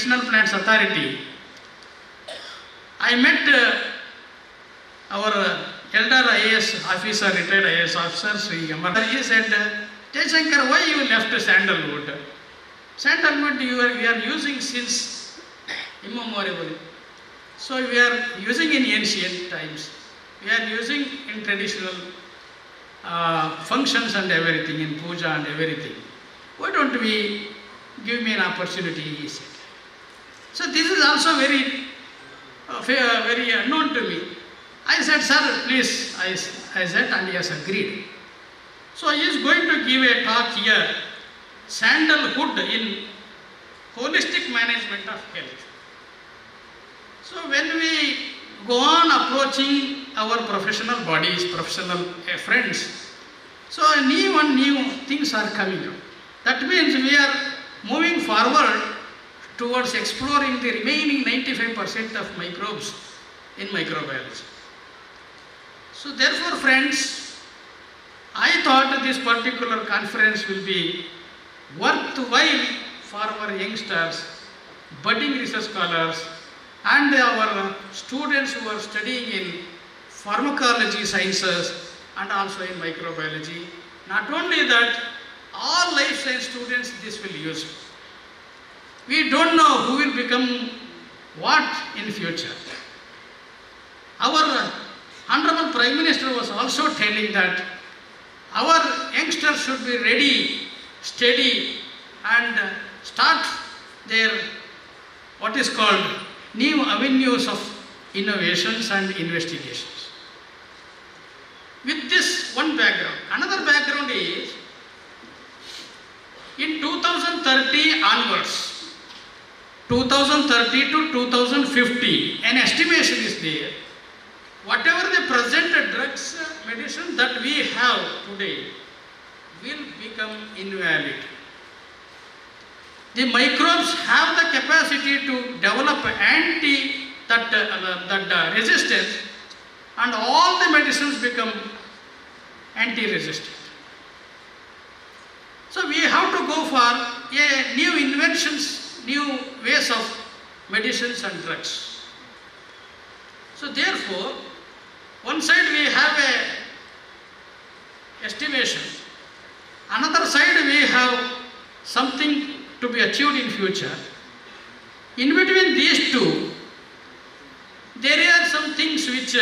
Medicinal Plants Authority, I met our elder IAS officer, retired IAS officer, Sri Amar. He said, Jayashankar, why you left sandalwood? Sandalwood we are using since immemorial. So we are using in ancient times. We are using in traditional functions and everything, in puja and everything. Why don't we give me an opportunity, he said. So this is also very unknown to me. I said, sir, please, I said, and he has agreed. So he is going to give a talk here, sandalwood in holistic management of health. So when we go on approaching our professional bodies, professional friends, so new things are coming up. That means we are moving forward towards exploring the remaining 95% of microbes in microbiology. So therefore, friends, I thought this particular conference will be worthwhile for our youngsters, budding research scholars, and our students who are studying in pharmacology sciences and also in microbiology. Not only that, all life science students this will use. We don't know who will become what in future. Our Honorable Prime Minister was also telling that our youngsters should be ready, steady, and start their what is called new avenues of innovations and investigations. With this one background. Another background is, in 2030 onwards, 2030 to 2050, an estimation is there. Whatever the present drugs, medicine that we have today will become invalid. The microbes have the capacity to develop resistance, and all the medicines become anti-resistant. So we have to go for new inventions, new ways of medicines and drugs. So therefore, one side we have a estimation, another side we have something to be achieved in future. In between these two, there are some things which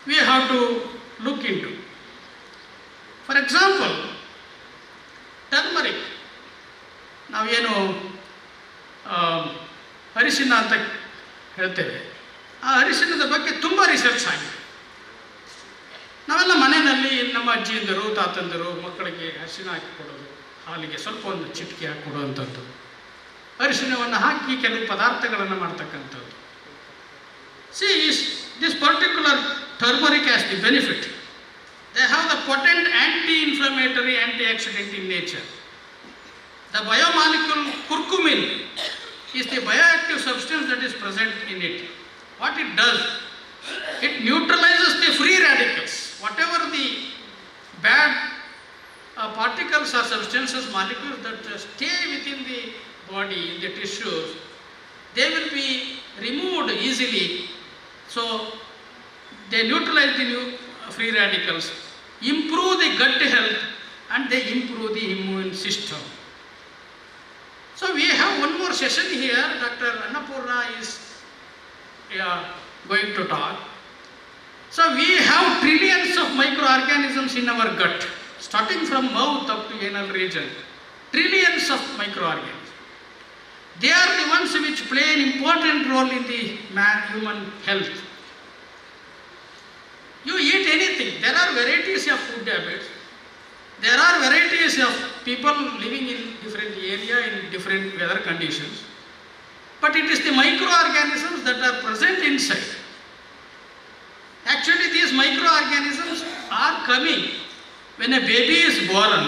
we have to look into. For example, turmeric, ನಾವೇನು ಅರಿಶಿನ ಅಂತ ಹೇಳ್ತೇವೆ, ಆ ಅರಿಶಿನದ ಬಗ್ಗೆ ತುಂಬ research ಆಗಿದೆ. ನಾವೆಲ್ಲ ಮನೆಯಲ್ಲಿ ನಮ್ಮ ಅಜ್ಜಿಯಂದರು ತಾತಂದರು ಮಕ್ಕಳಿಗೆ ಅರಿಶಿನ ಹಾಕಿ ಕೊಡೋದು, ಹಾಲಿಗೆ ಸ್ವಲ್ಪ ಒಂದು ಚಿಟಿಕೆ ಹಾಕಿ ಕೊಡುವಂಥದ್ದು, ಅರಿಶಿನವನ್ನು ಹಾಕಿ ಕೆಲವು ಪದಾರ್ಥಗಳನ್ನು ಮಾಡ್ತಕ್ಕಂಥದ್ದು. This particular turmeric has the benefit. They have the potent anti-inflammatory, antioxidant in nature. The biomolecule curcumin is the bioactive substance that is present in it. What it does, it neutralizes the free radicals. Whatever the bad particles or substances, molecules that stay within the body, in the tissues, they will be removed easily. So they neutralize the free radicals, improve the gut health, and they improve the immune system. So we have one more session here. Dr. Annapurna is going to talk. So we have trillions of microorganisms in our gut, starting from mouth up to anal region. Trillions of microorganisms. They are the ones which play an important role in the human health. You eat anything. There are varieties of food habits. There are varieties of people living in different area, in different weather conditions. But it is the microorganisms that are present inside. Actually, these microorganisms are coming when a baby is born.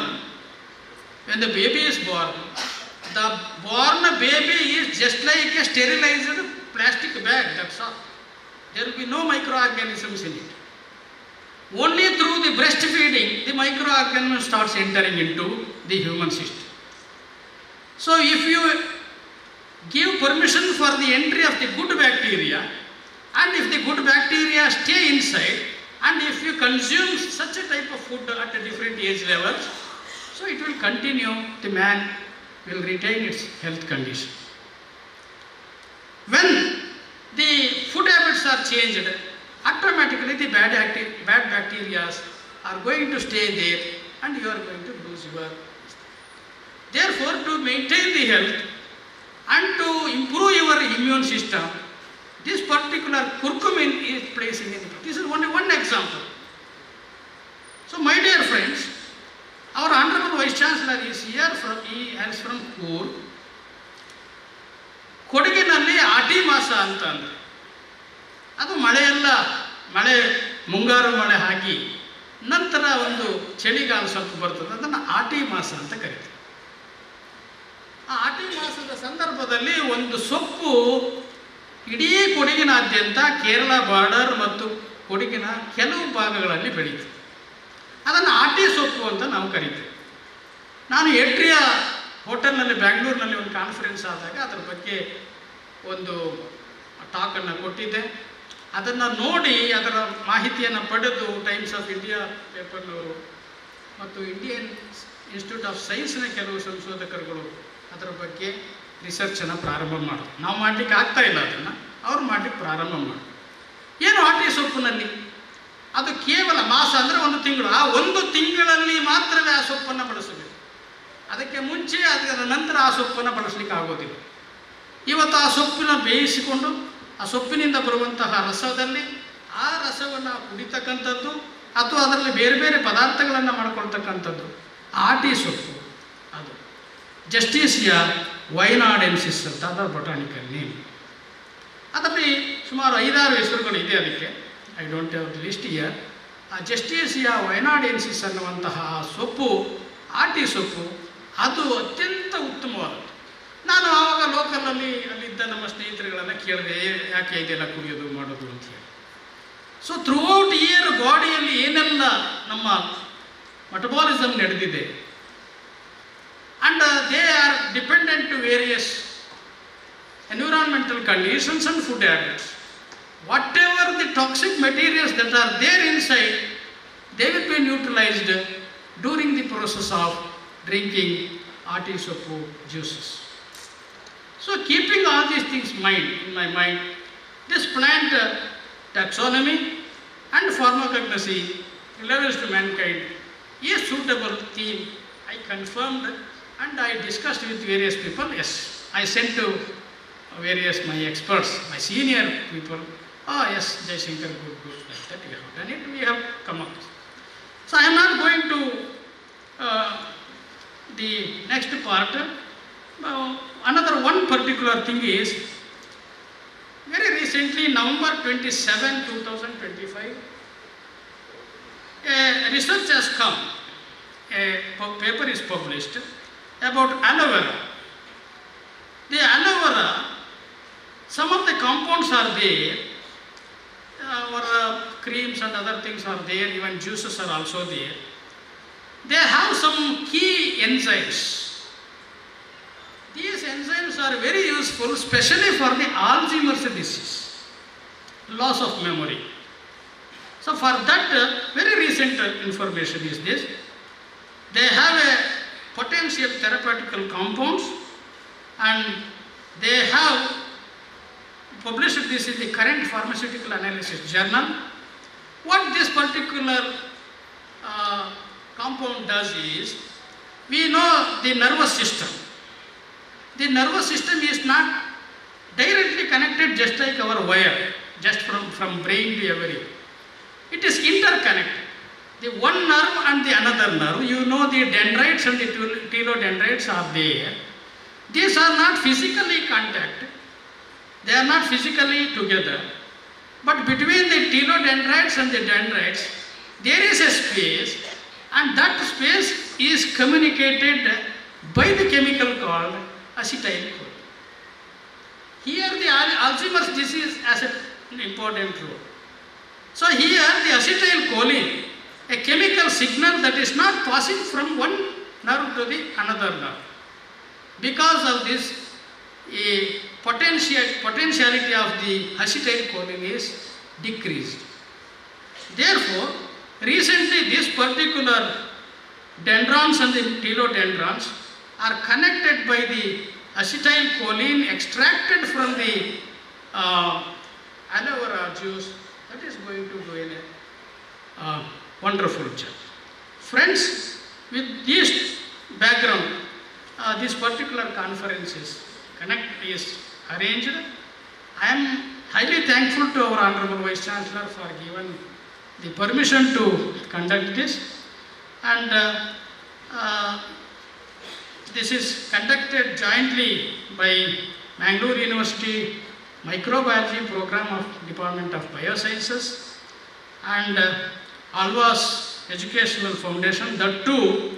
When the baby is born, the born baby is just like a sterilized plastic bag, that's all. There will be no microorganisms in it. Only through the breastfeeding, the microorganism starts entering into the human system. So if you give permission for the entry of the good bacteria, and if the good bacteria stay inside, and if you consume such a type of food at a different age levels, so it will continue, the man will retain its health condition. When the food habits are changed, automatically the bad bacteria are going to stay there and you are going to lose your. Therefore, to maintain the health and to improve your immune system, this particular curcumin is placing in. This is only one example. So, my dear friends, our Honorable Vice Chancellor is here he is from Coorg. ಕೊಡಗಿನಲ್ಲಿ ಆಟಿ ಮಾಸ ಅಂತ ಅಂದರೆ ಅದು ಮಳೆ ಮುಂಗಾರು ಮಳೆ ಆಗಿ ನಂತರ ಒಂದು ಚಳಿಗಾಲ ಸ್ವಲ್ಪ ಬರ್ತದೆ, ಅದನ್ನು ಆಟಿ ಮಾಸ ಅಂತ ಕರೀತಾರೆ. ಆ ಆಟಿ ಮಾಸದ ಸಂದರ್ಭದಲ್ಲಿ ಒಂದು ಸೊಪ್ಪು ಇಡೀ ಕೊಡಗಿನಾದ್ಯಂತ ಕೇರಳ ಬಾರ್ಡರ್ ಮತ್ತು ಕೊಡಗಿನ ಕೆಲವು ಭಾಗಗಳಲ್ಲಿ ಬೆಳೀತದೆ. ಅದನ್ನು ಆಟಿ ಸೊಪ್ಪು ಅಂತ ನಾವು ಕರಿತೀವಿ. ನಾನು ಏಟ್ರಿಯ ಹೋಟೆಲ್ನಲ್ಲಿ ಬ್ಯಾಂಗ್ಳೂರಿನಲ್ಲಿ ಒಂದು ಕಾನ್ಫರೆನ್ಸ್ ಆದಾಗ ಅದರ ಬಗ್ಗೆ ಒಂದು ಟಾಕನ್ನು ಕೊಟ್ಟಿದ್ದೆ. ಅದನ್ನು ನೋಡಿ ಅದರ ಮಾಹಿತಿಯನ್ನು ಪಡೆದು ಟೈಮ್ಸ್ ಆಫ್ ಇಂಡಿಯಾ ಪೇಪರ್ನವರು ಮತ್ತು ಇಂಡಿಯನ್ ಇನ್ಸ್ಟಿಟ್ಯೂಟ್ ಆಫ್ ಸೈನ್ಸ್ನ ಕೆಲವು ಸಂಶೋಧಕರುಗಳು ಅದರ ಬಗ್ಗೆ ರಿಸರ್ಚನ್ನು ಪ್ರಾರಂಭ ಮಾಡಿದ್ರು. ನಾವು ಮಾಡಲಿಕ್ಕೆ ಆಗ್ತಾ ಇಲ್ಲ, ಅದನ್ನು ಅವ್ರು ಮಾಡಲಿಕ್ಕೆ ಪ್ರಾರಂಭ ಮಾಡಿದ್ರು. ಏನು ಆಟಿ ಸೊಪ್ಪಿನಲ್ಲಿ ಅದು ಕೇವಲ ಮಾಸ ಅಂದರೆ ಒಂದು ತಿಂಗಳು, ಆ ಒಂದು ತಿಂಗಳಲ್ಲಿ ಮಾತ್ರವೇ ಆ ಸೊಪ್ಪನ್ನು ಬಳಸಬೇಕು. ಅದಕ್ಕೆ ಮುಂಚೆ ಅದರ ನಂತರ ಆ ಸೊಪ್ಪನ್ನು ಬಳಸಲಿಕ್ಕೆ ಆಗೋದಿಲ್ಲ. ಇವತ್ತು ಆ ಸೊಪ್ಪನ್ನು ಬೇಯಿಸಿಕೊಂಡು ಆ ಸೊಪ್ಪಿನಿಂದ ಬರುವಂತಹ ರಸದಲ್ಲಿ ಆ ರಸವನ್ನು ಕುಡಿತಕ್ಕಂಥದ್ದು ಅಥವಾ ಅದರಲ್ಲಿ ಬೇರೆ ಬೇರೆ ಪದಾರ್ಥಗಳನ್ನು ಮಾಡ್ಕೊಳ್ತಕ್ಕಂಥದ್ದು ಆಟಿ ಸೊಪ್ಪು. ಅದು ಜಸ್ಟೀಸಿಯಾ ವೈನಾಡೆನ್ಸಿಸ್ ಅಂತ ಅದರ ಬೊಟಾನಿಕಲ್ ನೇಮ್. ಅದರಲ್ಲಿ ಸುಮಾರು 5-6 ಹೆಸರುಗಳು ಇದೆ. ಅದಕ್ಕೆ I don't have the list year. ಆ ಜಸ್ಟೀಸಿಯಾ ವೈನಾಡೆನ್ಸಿಸ್ ಅನ್ನುವಂತಹ ಸೊಪ್ಪು, ಆಟಿ ಸೊಪ್ಪು, ಅದು ಅತ್ಯಂತ ಉತ್ತಮವಾದದ್ದು. ನಾನು ಆವಾಗ ಲೋಕಲಲ್ಲಿ ಅಲ್ಲಿದ್ದ ನಮ್ಮ ಸ್ನೇಹಿತರುಗಳೆಲ್ಲ ಕೇಳಿದೆ, ಯಾಕೆ ಇದೆಲ್ಲ ಕುಡಿಯೋದು ಮಾಡೋದು ಅಂತ ಹೇಳಿ. ಸೊ ಥ್ರೂಔಟ್ ಇಯರ್ ಬಾಡಿಯಲ್ಲಿ ಏನೆಲ್ಲ ನಮ್ಮ ಮೆಟಬಾಲಿಸಮ್ ನಡೆದಿದೆ, and they are dependent to various environmental conditions and food habits. Whatever the toxic materials that are there inside, they will be neutralized during the process of drinking aati soppu juices. So keeping all these things in my mind, this plant taxonomy and pharmacognosy relevance to mankind is suitable theme. I confirmed and I discussed with various people. Yes, I sent to various my experts, my senior people. Oh yes, Jaishankar, good, like that we have done it, we have come up. So I am not going to the next part. Another one particular thing is, very recently, November 27, 2025, a research has come, a paper is published about aloe vera. The aloe vera, some of the compounds are there, or creams and other things are there, even juices are also there. They have some key enzymes. These enzymes are very useful, especially for the Alzheimer's disease, loss of memory. So for that, very recent information is this. They have a potential therapeutical compounds, and they have published this in the current pharmaceutical analysis journal. What this particular compound does is, we know the nervous system. The nervous system is not directly connected just like our wire, just from brain to every. It is interconnected. The one nerve and the another nerve, you know the dendrites and the telodendrites are there. These are not physically contact. They are not physically together. But between the telodendrites and the dendrites, there is a space, and that space is communicated by the chemical called acetylcholine. Here the Alzheimer's disease has an important role. So here the acetylcholine, a chemical signal that is not passing from one nerve to the another nerve. Because of this a potentiality of the acetylcholine is decreased. Therefore, recently these particular dendrons and the telodendrons are connected by the acetylcholine extracted from the aloe vera juice. That is going to do a wonderful job. Friends, with this background, this particular conference is arranged. I am highly thankful to our Honorable Vice Chancellor for giving the permission to conduct this, and this is conducted jointly by Mangalore University Microbiology Program of Department of Biosciences and Alva's Educational Foundation, that too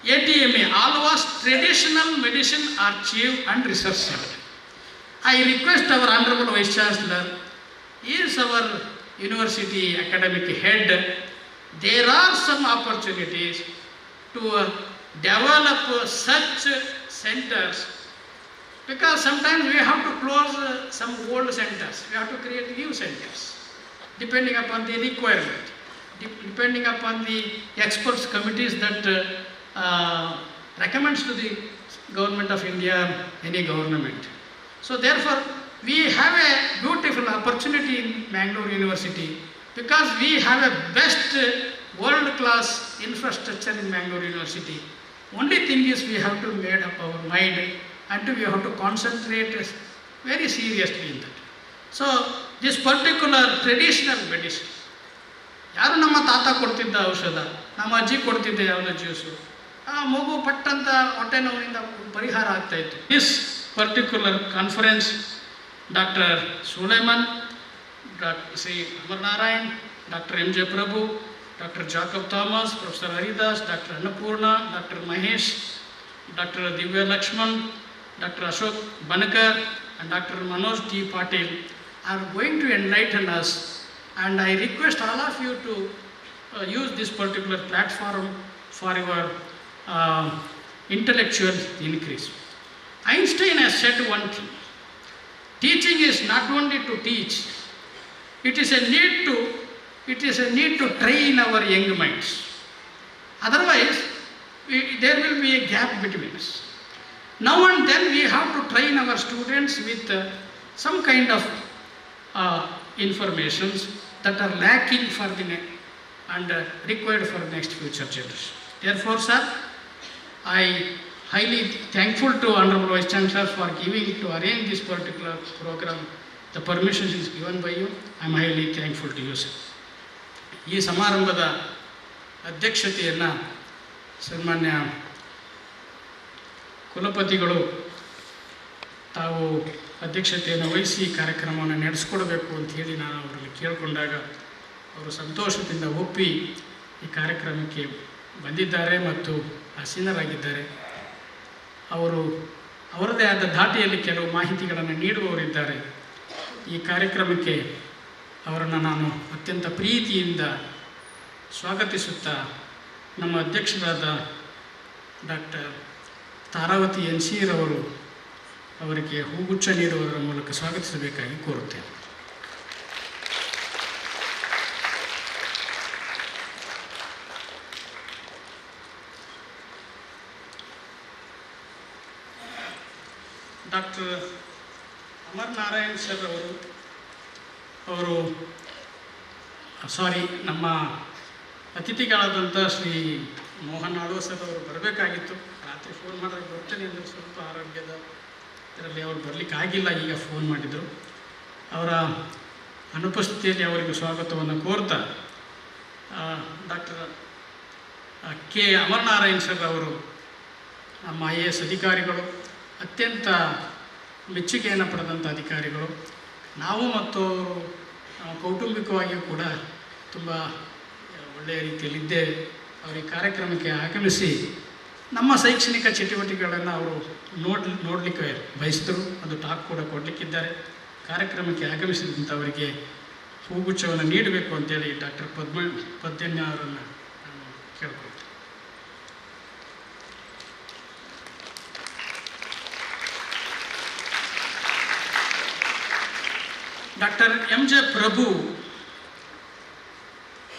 ATMA, Alva's Traditional Medicine Archive and Research Center. I request our Honorable Vice Chancellor, he is our university academic head. There are some opportunities to develop such centers, because sometimes we have to close some old centers, we have to create new centers, depending upon the requirement, depending upon the experts committees that recommends to the Government of India, any government. So therefore, we have a beautiful opportunity in Mangalore University, because we have a best world-class infrastructure in Mangalore University. Only thing is we have to make up our mind and we have to concentrate very seriously in that. So this particular traditional medicine, ಯಾರು ನಮ್ಮ ತಾತ ಕೊಡ್ತಿದ್ದ ಔಷಧ, ನಮ್ಮ ಅಜ್ಜಿ ಕೊಡ್ತಿದ್ದ ಯಾವುದೋ juice, ಆ ಮಗು ಪಟ್ಟಂತ ಹೊಟ್ಟೆ ನೋವಿನಿಂದ ಪರಿಹಾರ ಆಗ್ತಾ ಇತ್ತು. This particular conference Dr. Sulaiman, Dr. Sri Amar Narayan, Dr. M.J. Prabhu, Dr. Jacob Thomas, Professor Haridas, Dr. Annapurna, Dr. Mahesh, Dr. Divya Lakshman, Dr. Ashok Banekar, and Dr. Manoj T. Patil are going to enlighten us, and I request all of you to use this particular platform for your intellectual increase. Einstein has said one thing: teaching is not only to teach, it is a need to train our young minds. Otherwise, there will be a gap between us. Now and then we have to train our students with some kind of informations that are lacking for the and required for the next future generation. Therefore, sir, I highly thankful to Honorable Vice Chancellor for giving to arrange this particular program. The permission is given by you. I am highly thankful to you, sir. ಈ ಸಮಾರಂಭದ ಅಧ್ಯಕ್ಷತೆಯನ್ನು ಸನ್ಮಾನ್ಯ ಕುಲಪತಿಗಳು ತಾವು ಅಧ್ಯಕ್ಷತೆಯನ್ನು ವಹಿಸಿ ಕಾರ್ಯಕ್ರಮವನ್ನು ನಡೆಸಿಕೊಡಬೇಕು ಅಂತ ಹೇಳಿ ನಾನು ಅವರಲ್ಲಿ ಕೇಳಿಕೊಂಡಾಗ ಅವರು ಸಂತೋಷದಿಂದ ಒಪ್ಪಿ ಈ ಕಾರ್ಯಕ್ರಮಕ್ಕೆ ಬಂದಿದ್ದಾರೆ ಮತ್ತು ಆಸೀನರಾಗಿದ್ದಾರೆ. ಅವರು ಅವರದೇ ಆದ ಧಾಟಿಯಲ್ಲಿ ಕೆಲವು ಮಾಹಿತಿಗಳನ್ನು ನೀಡುವವರಿದ್ದಾರೆ. ಈ ಕಾರ್ಯಕ್ರಮಕ್ಕೆ ಅವರನ್ನು ನಾನು ಅತ್ಯಂತ ಪ್ರೀತಿಯಿಂದ ಸ್ವಾಗತಿಸುತ್ತಾ ನಮ್ಮ ಅಧ್ಯಕ್ಷರಾದ ಡಾಕ್ಟರ್ ತಾರಾವತಿ ಎನ್ ಸಿ ರವರು ಅವರಿಗೆ ಹೂಗುಚ್ಛ ನೀಡುವುದರ ಮೂಲಕ ಸ್ವಾಗತಿಸಬೇಕಾಗಿ ಕೋರುತ್ತೇನೆ. ಡಾಕ್ಟರ್ ಅಮರ್ ನಾರಾಯಣ್ ಸರ್ ಅವರು ನಮ್ಮ ಅತಿಥಿಗಳಾದಂಥ ಶ್ರೀ ಮೋಹನ್ ಆಳ್ವ ಸರ್ ಅವರು ಬರಬೇಕಾಗಿತ್ತು. ರಾತ್ರಿ ಫೋನ್ ಮಾಡಿದ್ರೆ ಬರ್ತೇನೆ ಅಂದರೆ ಸ್ವಲ್ಪ ಆರೋಗ್ಯದ ಇದರಲ್ಲಿ ಅವರು ಬರಲಿಕ್ಕಾಗಿಲ್ಲ. ಈಗ ಫೋನ್ ಮಾಡಿದರು. ಅವರ ಅನುಪಸ್ಥಿತಿಯಲ್ಲಿ ಅವರಿಗೆ ಸ್ವಾಗತವನ್ನು ಕೋರ್ತಾ ಡಾಕ್ಟರ್ ಕೆ ಅಮರನಾರಾಯಣ್ ಸರ್ ಅವರು ನಮ್ಮ IAS ಅಧಿಕಾರಿಗಳು, ಅತ್ಯಂತ ಮೆಚ್ಚುಗೆಯನ್ನು ಪಡೆದಂಥ ಅಧಿಕಾರಿಗಳು. ನಾವು ಮತ್ತು ಕೌಟುಂಬಿಕವಾಗಿಯೂ ಕೂಡ ತುಂಬ ಒಳ್ಳೆಯ ರೀತಿಯಲ್ಲಿದ್ದೇವೆ. ಅವರು ಈ ಕಾರ್ಯಕ್ರಮಕ್ಕೆ ಆಗಮಿಸಿ ನಮ್ಮ ಶೈಕ್ಷಣಿಕ ಚಟುವಟಿಕೆಗಳನ್ನು ಅವರು ನೋಡಲಿಕ್ಕೆ ಬಯಸಿದರು. ಅದು ಟಾಕ್ ಕೂಡ ಕೊಡಲಿಕ್ಕಿದ್ದಾರೆ. ಕಾರ್ಯಕ್ರಮಕ್ಕೆ ಆಗಮಿಸಿದಂಥವರಿಗೆ ಹೂಗುಚ್ಛವನ್ನು ನೀಡಬೇಕು ಅಂತೇಳಿ ಡಾಕ್ಟರ್ ಪದ್ಮನ್ಯ ಅವರನ್ನು ನಾನು ಕೇಳ್ಕೊಳ್ತೇನೆ. ಡಾಕ್ಟರ್ ಎಂ ಜೆ ಪ್ರಭು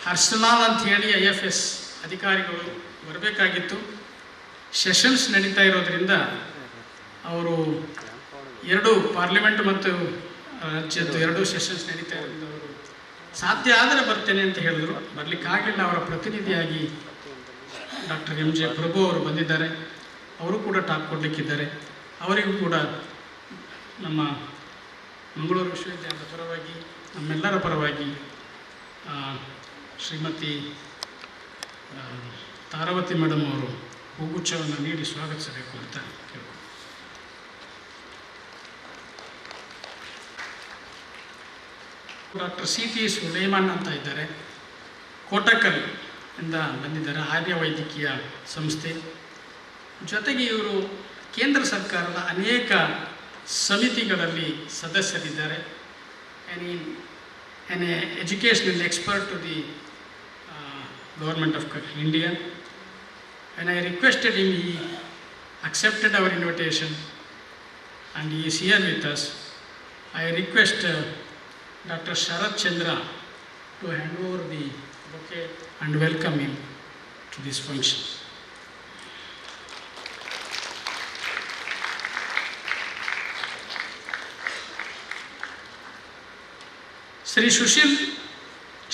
ಹರ್ಷಲಾಲ್ ಅಂತ ಹೇಳಿ IFS ಅಧಿಕಾರಿಗಳು ಬರಬೇಕಾಗಿತ್ತು. ಸೆಷನ್ಸ್ ನಡೀತಾ ಇರೋದ್ರಿಂದ ಅವರು ಎರಡು ಪಾರ್ಲಿಮೆಂಟ್ ಮತ್ತು ರಾಜ್ಯದ್ದು ಎರಡೂ ಸೆಷನ್ಸ್ ನಡೀತಾ ಇರೋದ್ರಿಂದ ಅವರು ಸಾಧ್ಯ ಆದರೆ ಬರ್ತೇನೆ ಅಂತ ಹೇಳಿದ್ರು. ಬರಲಿಕ್ಕಾಗಲಿಲ್ಲ. ಅವರ ಪ್ರತಿನಿಧಿಯಾಗಿ ಡಾಕ್ಟರ್ ಎಂ ಜೆ ಪ್ರಭು ಅವರು ಬಂದಿದ್ದಾರೆ. ಅವರು ಕೂಡ ಟಾಕ್ ಕೊಡಲಿಕ್ಕಿದ್ದಾರೆ. ಅವರಿಗೂ ಕೂಡ ನಮ್ಮ ಮಂಗಳೂರು ವಿಶ್ವವಿದ್ಯಾಲಯದ ಪರವಾಗಿ ನಮ್ಮೆಲ್ಲರ ಪರವಾಗಿ ಶ್ರೀಮತಿ ತಾರಾವತಿ ಮೇಡಮ್ ಅವರು ಹೂಗುಚ್ಛವನ್ನು ನೀಡಿ ಸ್ವಾಗತಿಸಬೇಕು ಅಂತ ಕೇಳ್ಕೊಂಡು ಡಾಕ್ಟರ್ CT ಸುಲೈಮಾನ್ ಅಂತ ಇದ್ದಾರೆ. ಕೋಟಕಲ್ ಇಂದ ಬಂದಿದ್ದಾರೆ. ಆರ್ಯ ವೈದ್ಯಕೀಯ ಸಂಸ್ಥೆ. ಜೊತೆಗೆ ಇವರು ಕೇಂದ್ರ ಸರ್ಕಾರದ ಅನೇಕ ಸಮಿತಿಗಳಲ್ಲಿ ಸದಸ್ಯರಿದ್ದಾರೆ. an educational expert to the government of India. When I requested him, he accepted our invitation and he is here with us. I request Dr. Sharat Chandra to hand over the bouquet and welcome him to this function. Shri Sushil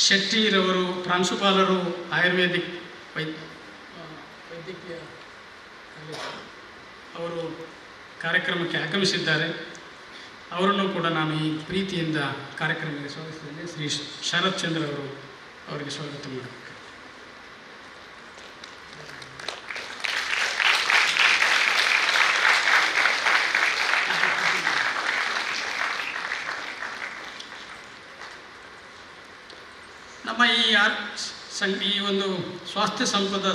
ಶೆಟ್ಟಿರವರು ಪ್ರಾಂಶುಪಾಲರು ಆಯುರ್ವೇದಿಕ್ ವೈದ್ಯಕೀಯ ಅವರು ಕಾರ್ಯಕ್ರಮಕ್ಕೆ ಆಗಮಿಸಿದ್ದಾರೆ. ಅವರನ್ನು ಕೂಡ ನಾನು ಈ ಪ್ರೀತಿಯಿಂದ ಕಾರ್ಯಕ್ರಮಕ್ಕೆ ಸ್ವಾಗತಿಸಿದ್ದೇನೆ. ಶ್ರೀ ಶರತ್ ಚಂದ್ರ ಅವರು ಅವರಿಗೆ ಸ್ವಾಗತ ಮಾಡಬೇಕು. ನಮ್ಮ ಈ ಒಂದು ಸ್ವಾಸ್ಥ್ಯ ಸಂಪದ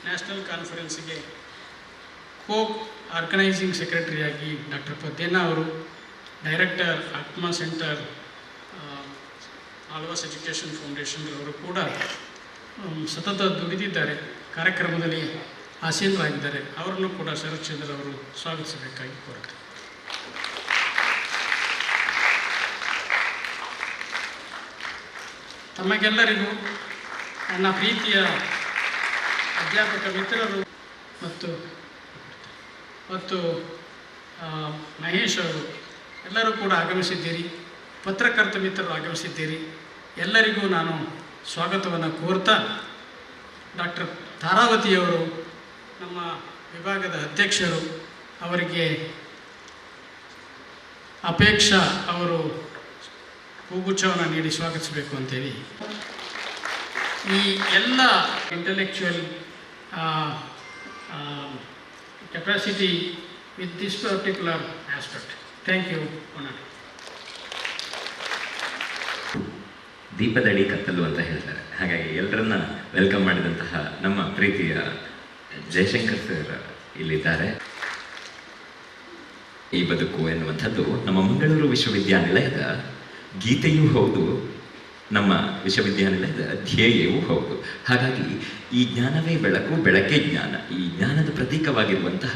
ನ್ಯಾಷನಲ್ ಕಾನ್ಫರೆನ್ಸ್ಗೆ ಆರ್ಗನೈಸಿಂಗ್ ಸೆಕ್ರೆಟರಿಯಾಗಿ ಡಾಕ್ಟರ್ ಪದ್ಯಣ್ಣ ಅವರು, ಡೈರೆಕ್ಟರ್ ಆತ್ಮ ಸೆಂಟರ್ ಆಳ್ವಾಸ್ ಎಜುಕೇಷನ್ ಫೌಂಡೇಶನ್ ಅವರು ಕೂಡ ಸತತ ದುಡಿದಿದ್ದಾರೆ. ಕಾರ್ಯಕ್ರಮದಲ್ಲಿ ಆಸೀನರಾಗಿದ್ದಾರೆ. ಅವರನ್ನು ಕೂಡ ಶರತ್ ಚಂದ್ರ ಅವರು ಸ್ವಾಗತಿಸಬೇಕಾಗಿ ಕೋರುತ್ತಾರೆ. ತಮಗೆಲ್ಲರಿಗೂ ನನ್ನ ಪ್ರೀತಿಯ ಅಧ್ಯಾಪಕ ಮಿತ್ರರು ಮತ್ತು ಮಹೇಶ್ ಅವರು ಎಲ್ಲರೂ ಕೂಡ ಆಗಮಿಸಿದ್ದೀರಿ. ಪತ್ರಕರ್ತ ಮಿತ್ರರು ಆಗಮಿಸಿದ್ದೀರಿ. ಎಲ್ಲರಿಗೂ ನಾನು ಸ್ವಾಗತವನ್ನು ಕೋರ್ತಾ, ಡಾಕ್ಟರ್ ತಾರಾವತಿಯವರು ನಮ್ಮ ವಿಭಾಗದ ಅಧ್ಯಕ್ಷರು, ಅವರಿಗೆ ಅಪೇಕ್ಷಾ ಅವರು ಹೂಗುಚ್ಛವನ್ನು ನೀಡಿ ಸ್ವಾಗತಿಸಬೇಕು ಅಂತೇಳಿ ಈ ಎಲ್ಲ intellectual capacity with this particular aspect. Thank you. ದೀಪದಡಿ ಕತ್ತಲು ಅಂತ ಹೇಳ್ತಾರೆ. ಹಾಗಾಗಿ ಎಲ್ಲರನ್ನ ವೆಲ್ಕಮ್ ಮಾಡಿದಂತಹ ನಮ್ಮ ಪ್ರೀತಿಯ ಜಯಶಂಕರ್ ಸರ್ ಇಲ್ಲಿದ್ದಾರೆ. ಈ ಬದುಕು ಎನ್ನುವಂಥದ್ದು ನಮ್ಮ ಮಂಗಳೂರು ವಿಶ್ವವಿದ್ಯಾನಿಲಯದ ಗೀತೆಯೂ ಹೌದು, ನಮ್ಮ ವಿಶ್ವವಿದ್ಯಾನಿಲಯದ ಧ್ಯೇಯವೂ ಹೌದು. ಹಾಗಾಗಿ ಈ ಜ್ಞಾನವೇ ಬೆಳಕು, ಬೆಳಕೇ ಜ್ಞಾನ, ಈ ಜ್ಞಾನದ ಪ್ರತೀಕವಾಗಿರುವಂತಹ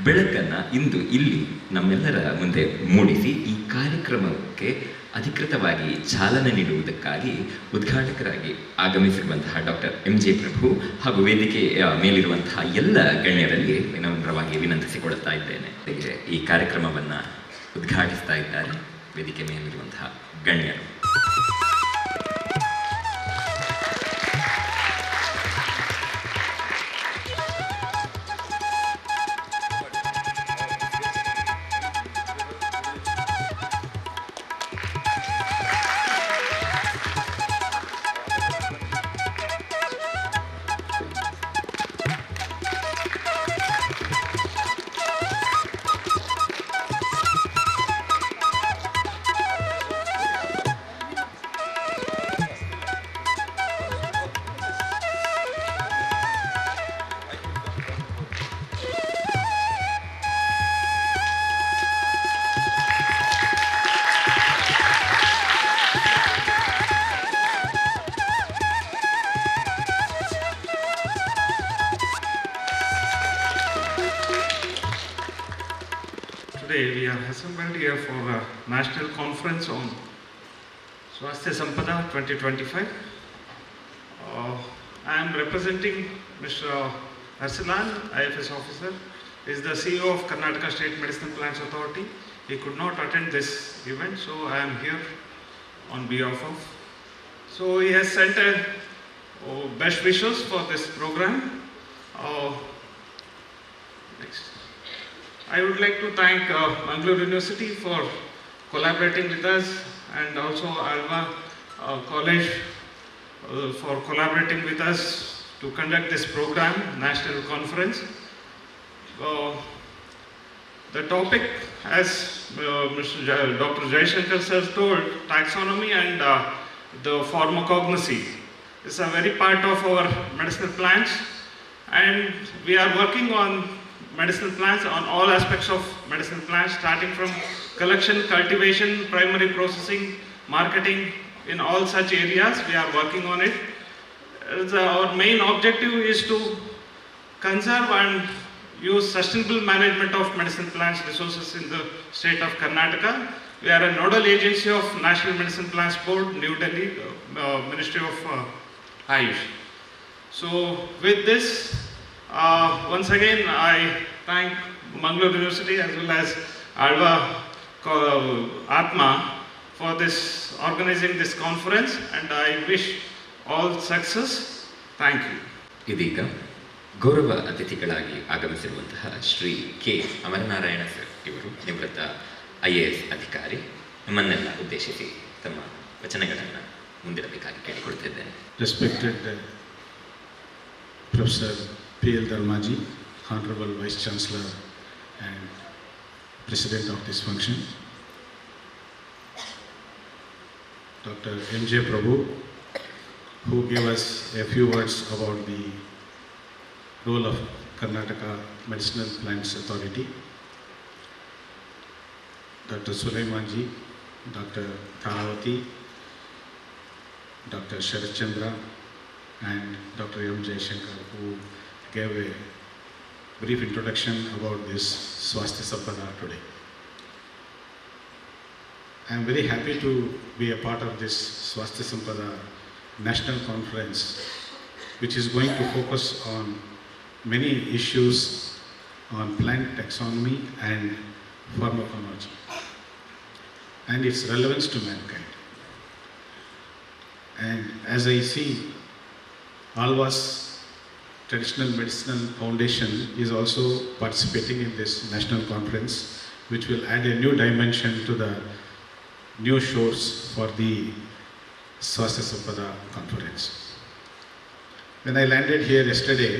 ಬೆಳಕನ್ನು ಇಂದು ಇಲ್ಲಿ ನಮ್ಮೆಲ್ಲರ ಮುಂದೆ ಮೂಡಿಸಿ ಈ ಕಾರ್ಯಕ್ರಮಕ್ಕೆ ಅಧಿಕೃತವಾಗಿ ಚಾಲನೆ ನೀಡುವುದಕ್ಕಾಗಿ ಉದ್ಘಾಟಕರಾಗಿ ಆಗಮಿಸಿರುವಂತಹ ಡಾಕ್ಟರ್ ಎಂ ಜೆ ಪ್ರಭು ಹಾಗೂ ವೇದಿಕೆಯ ಮೇಲಿರುವಂತಹ ಎಲ್ಲ ಗಣ್ಯರಲ್ಲಿ ವಿನಮ್ರವಾಗಿ ವಿನಂತಿಸಿಕೊಳ್ಳುತ್ತಾ ಇದ್ದೇನೆ. ಈ ಕಾರ್ಯಕ್ರಮವನ್ನು ಉದ್ಘಾಟಿಸ್ತಾ ಇದ್ದಾರೆ ವೇದಿಕೆ ಮೇಲಿರುವಂತಹ ಗಣ್ಯರು. Today we are assembled here for a national conference on Swasthya Sampada 2025. I am representing Mr. Arsalan, IFS officer, is the CEO of Karnataka State Medicinal Plants Authority. He could not attend this event, so I am here on behalf of. So he has sent a best wishes for this program. Next. I would like to thank Mangalore University for collaborating with us, and also Alva College for collaborating with us to conduct this program, national conference. The topic, as Dr. Jaishankar sir told, taxonomy and the pharmacognosy is a very part of our medicinal plants, and we are working on medicinal plants, on all aspects of medicinal plants, starting from collection, cultivation, primary processing, marketing. In all such areas we are working on it. Our main objective is to conserve and use sustainable management of medicinal plants resources in the state of Karnataka. We are a nodal agency of National Medicinal Plants Board, New Delhi, Ministry of Ayush. So with this, once again I thank Mangalore University as well as Alva Atma for this organizing this conference, and I wish all success. Thank you. ಇದೀಗ ಗೌರವ ಅತಿಥಿಗಳಾಗಿ ಆಗಮಿಸಿರುವಂತಹ Shri K Amaranarayana sir ಇವರು ನಿವೃತ್ತ IAS ಅಧಿಕಾರಿ ನಮ್ಮನ್ನೆಲ್ಲ ಉದ್ದೇಶಿಸಿ ತಮ್ಮ ವಚನಗಳನ್ನು ಮುಂದಿರಬೇಕಾಗಿ ಕೇಳಿಕೊಳ್ತಿದ್ದೇನೆ. Respected Professor P.L. Dharmaji, Honorable Vice Chancellor and President of this function, Dr. M.J. Prabhu, who gave us a few words about the role of Karnataka Medicinal Plants Authority, Dr. Sulaimanji, Dr. Tharavati, Dr. Sharat Chandra, and Dr. M. Jaishankar, who gave a brief introduction about this Swasthya Sampada today. I am very happy to be a part of this Swasthya Sampada National Conference, which is going to focus on many issues on plant taxonomy and pharmacology and its relevance to mankind. And as I see, Alva's Traditional Medicinal Foundation is also participating in this national conference, which will add a new dimension to the new shores for the Swasthya Sampada conference. When I landed here yesterday,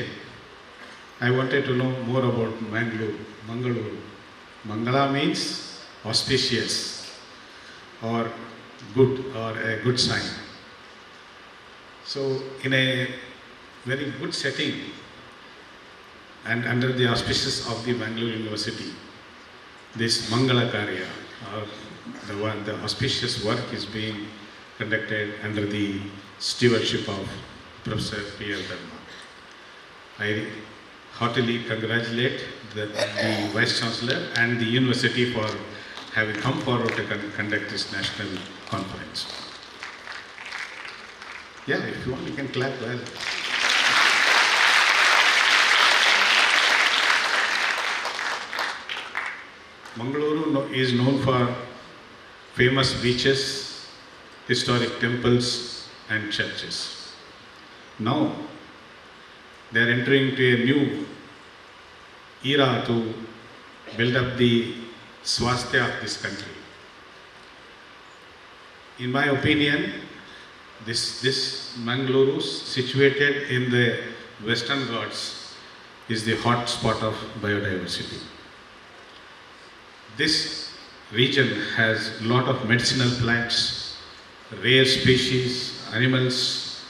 I wanted to know more about Mangalore. Mangala means auspicious or good, or a good sign. So in a very good setting and under the auspices of the Mangalore University, this Mangala Karya, or the auspicious work, is being conducted under the stewardship of Professor P.L. Dharma. I heartily congratulate the Vice Chancellor and the University for having come forward to conduct this national conference. Yeah, if you want, you can clap well. Mangaluru is known for famous beaches, historic temples and churches. Now they are entering into a new era to build up the swasthya of this country. In my opinion, this Mangaluru, situated in the Western Ghats, is the hot spot of biodiversity. This region has a lot of medicinal plants, rare species, animals,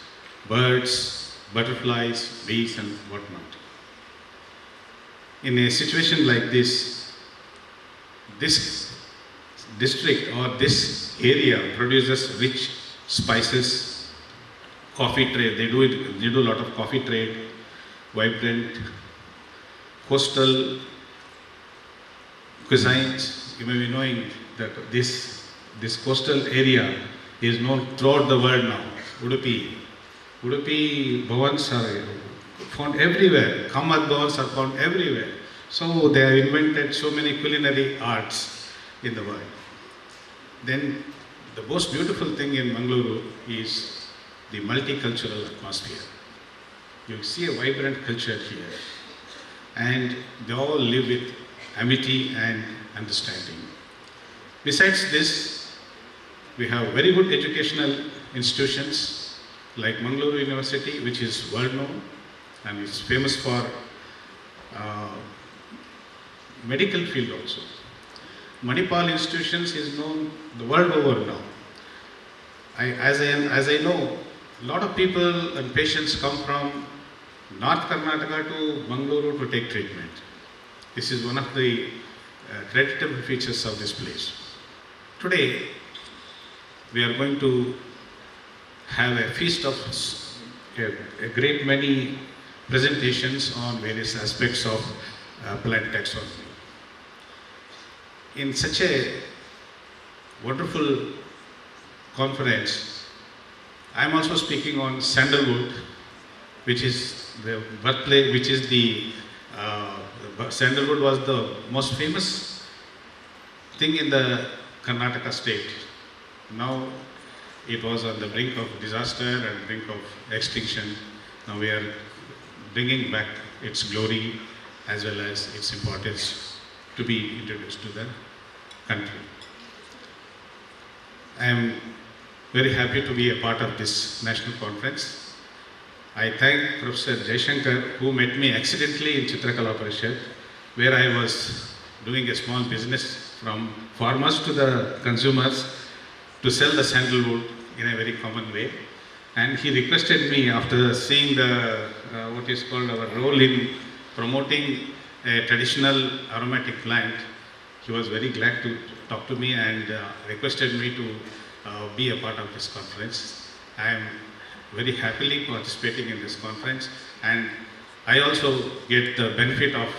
birds, butterflies, bees and whatnot. In a situation like this district or this area produces rich spices, coffee trade, they do a lot of coffee trade, vibrant coastal cuisines. You may be knowing that this coastal area is known throughout the world now. Udupi. Udupi Bhavans are found everywhere. Kamat Bhavans are found everywhere. So they have invented so many culinary arts in the world. Then the most beautiful thing in Mangaluru is the multicultural atmosphere. You see a vibrant culture here, and they all live with amity and understanding. Besides this, we have very good educational institutions like Mangaluru University, which is world known and is famous for medical field also. Manipal institutions is known the world over now. As I know, a lot of people and patients come from North Karnataka to Mangaluru to take treatment. This is one of the creditable features of this place. Today, we are going to have a feast of a great many presentations on various aspects of plant taxonomy. In such a wonderful conference, I am also speaking on sandalwood, which is the birthplace, which is the sandalwood was the most famous thing in the Karnataka state. Now it was on the brink of disaster and brink of extinction. Now we are bringing back its glory as well as its importance to be introduced to the country. I am very happy to be a part of this national conference. I thank Professor Jaishankar, who met me accidentally in Chitrakala Parishad, where I was doing a small business from farmers to the consumers to sell the sandalwood in a very common way. And he requested me, after seeing the what is called our role in promoting a traditional aromatic plant, he was very glad to talk to me and requested me to be a part of this conference. I am very happily participating in this conference, and I also get the benefit of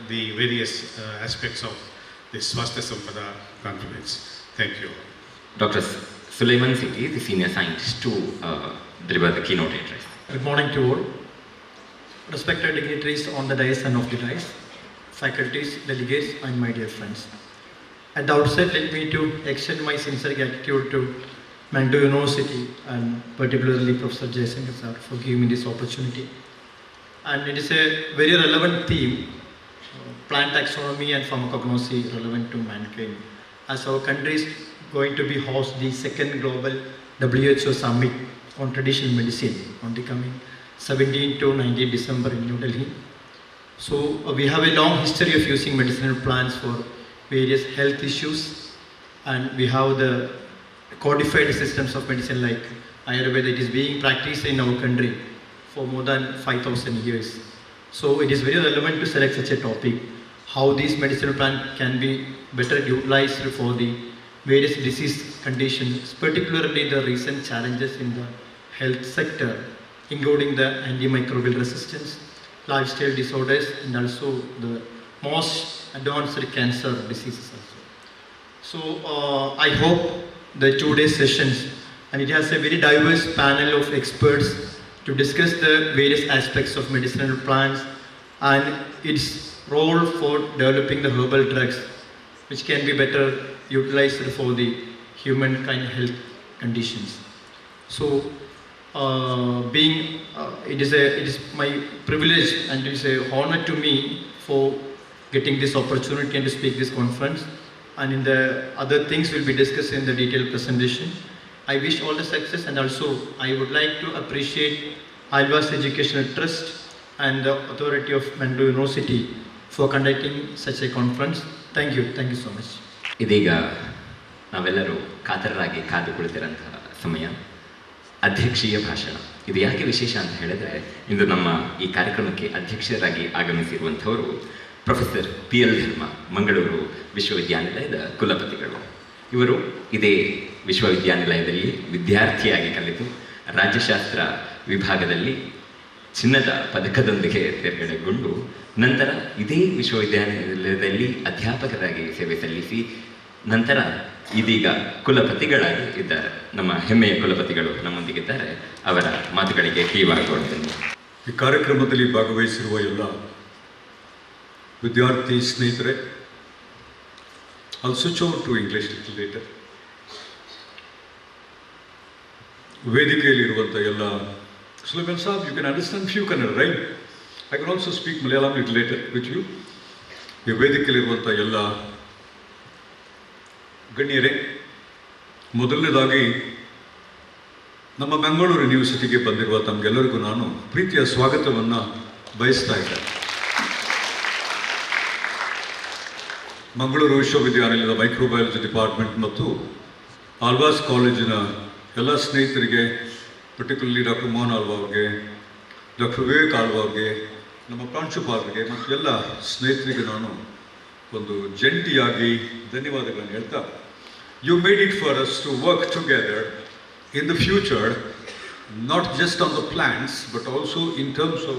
the various aspects of this Swasthya Sampada conference. Thank you. Dr. Sulaiman Singhi, the senior scientist, to deliver the keynote address. Good morning to all. Respected dignitaries on the dais and off the dais, faculties, delegates, and my dear friends. At the outset, let me to extend my sincere gratitude to Mangalore University and particularly Professor Jaishankar sir for giving me this opportunity. And it is a very relevant theme, plant taxonomy and pharmacognosy relevant to mankind, as our country is going to be host the second global WHO summit on traditional medicine on the coming 17 to 19 December in New Delhi. So we have a long history of using medicinal plants for various health issues, and we have the codified systems of medicine like Ayurveda. It is being practiced in our country for more than 5,000 years. So it is very relevant to select such a topic, how these medicinal plants can be better utilized for the various disease conditions, particularly the recent challenges in the health sector, including the antimicrobial resistance, lifestyle disorders, and also the most advanced cancer diseases also. So I hope the 2-day sessions, and it has a very diverse panel of experts to discuss the various aspects of medicinal plants and its role for developing the herbal drugs, which can be better utilized for the humankind health conditions. So it is my privilege and it is an honor to me for getting this opportunity and to speak this conference, and in the other things will be discussed in the detailed presentation. I wish all the success, and also I would like to appreciate Alvas Educational Trust and the authority of Mangalore University for conducting such a conference. Thank you so much. ಇದೀಗ ನಾವೆಲ್ಲರೂ ಕಾತರರಾಗಿ ಕಾದು ಕುಳಿತಿರೋಂತಹ ಸಮಯ. ಅಧ್ಯಕ್ಷೀಯ ಭಾಷಣ ಇದು ಯಾಕೆ ವಿಶೇಷ ಅಂತ ಹೇಳಿದ್ರೆ, ಇಂದು ನಮ್ಮ ಈ ಕಾರ್ಯಕ್ರಮಕ್ಕೆ ಅಧ್ಯಕ್ಷರಾಗಿ ಆಗಮಿಸಿರುವಂಥವರು ಪ್ರೊಫೆಸರ್ PL ಧರ್ಮ, ಮಂಗಳೂರು ವಿಶ್ವವಿದ್ಯಾನಿಲಯದ ಕುಲಪತಿಗಳು. ಇವರು ಇದೇ ವಿಶ್ವವಿದ್ಯಾನಿಲಯದಲ್ಲಿ ವಿದ್ಯಾರ್ಥಿಯಾಗಿ ಕಲಿತು ರಾಜ್ಯಶಾಸ್ತ್ರ ವಿಭಾಗದಲ್ಲಿ ಚಿನ್ನದ ಪದಕದೊಂದಿಗೆ ತೇರ್ಗಡೆಗೊಂಡು ನಂತರ ಇದೇ ವಿಶ್ವವಿದ್ಯಾನಿಲಯದಲ್ಲಿ ಅಧ್ಯಾಪಕರಾಗಿ ಸೇವೆ ಸಲ್ಲಿಸಿ ನಂತರ ಇದೀಗ ಕುಲಪತಿಗಳಾಗಿ ಇದ್ದಾರೆ. ನಮ್ಮ ಹೆಮ್ಮೆಯ ಕುಲಪತಿಗಳು ನಮ್ಮೊಂದಿಗಿದ್ದಾರೆ. ಅವರ ಮಾತುಗಳಿಗೆ ಕಿವಿಗೊಡ್ತೀನಿ. ಈ ಕಾರ್ಯಕ್ರಮದಲ್ಲಿ ಭಾಗವಹಿಸಿರುವ ಎಲ್ಲ ವಿದ್ಯಾರ್ಥಿ ಸ್ನೇಹಿತರೆ, I'll switch over to English little later. ವೇದಿಕೆಯಲ್ಲಿರುವಂಥ ಎಲ್ಲ Sulaiman Saab, you can understand few Kannada, right? I can also speak Malayalam little later with you. ಈ ವೇದಿಕೆಯಲ್ಲಿರುವಂಥ ಎಲ್ಲ ಗಣ್ಯರೇ, ಮೊದಲನೇದಾಗಿ ನಮ್ಮ ಮಂಗಳೂರು ಯೂನಿವರ್ಸಿಟಿಗೆ ಬಂದಿರುವ ತಮಗೆಲ್ಲರಿಗೂ ನಾನು ಪ್ರೀತಿಯ ಸ್ವಾಗತವನ್ನು ಬಯಸ್ತಾ ಇದ್ದೇನೆ. ಮಂಗಳೂರು ವಿಶ್ವವಿದ್ಯಾನಿಲಯದ ಮೈಕ್ರೋಬಯಾಲಜಿ ಡಿಪಾರ್ಟ್ಮೆಂಟ್ ಮತ್ತು ಆಳ್ವಾಸ್ ಕಾಲೇಜಿನ ಎಲ್ಲ ಸ್ನೇಹಿತರಿಗೆ, ಪರ್ಟಿಕ್ಯುಲರ್ಲಿ ಡಾಕ್ಟರ್ ಮೋಹನ್ ಆಳ್ವಾ ಅವ್ರಿಗೆ, ಡಾಕ್ಟರ್ ವಿವೇಕ್ ಆಳ್ವಾ ಅವ್ರಿಗೆ, ನಮ್ಮ ಪ್ರಾಂಶುಪಾಲರಿಗೆ ಮತ್ತು ಎಲ್ಲ ಸ್ನೇಹಿತರಿಗೆ ನಾನು ಒಂದು ಜಂಟಿಯಾಗಿ ಧನ್ಯವಾದಗಳನ್ನು ಹೇಳ್ತಾ, you made it for us to work together in the future, not just on the plants, but also in terms of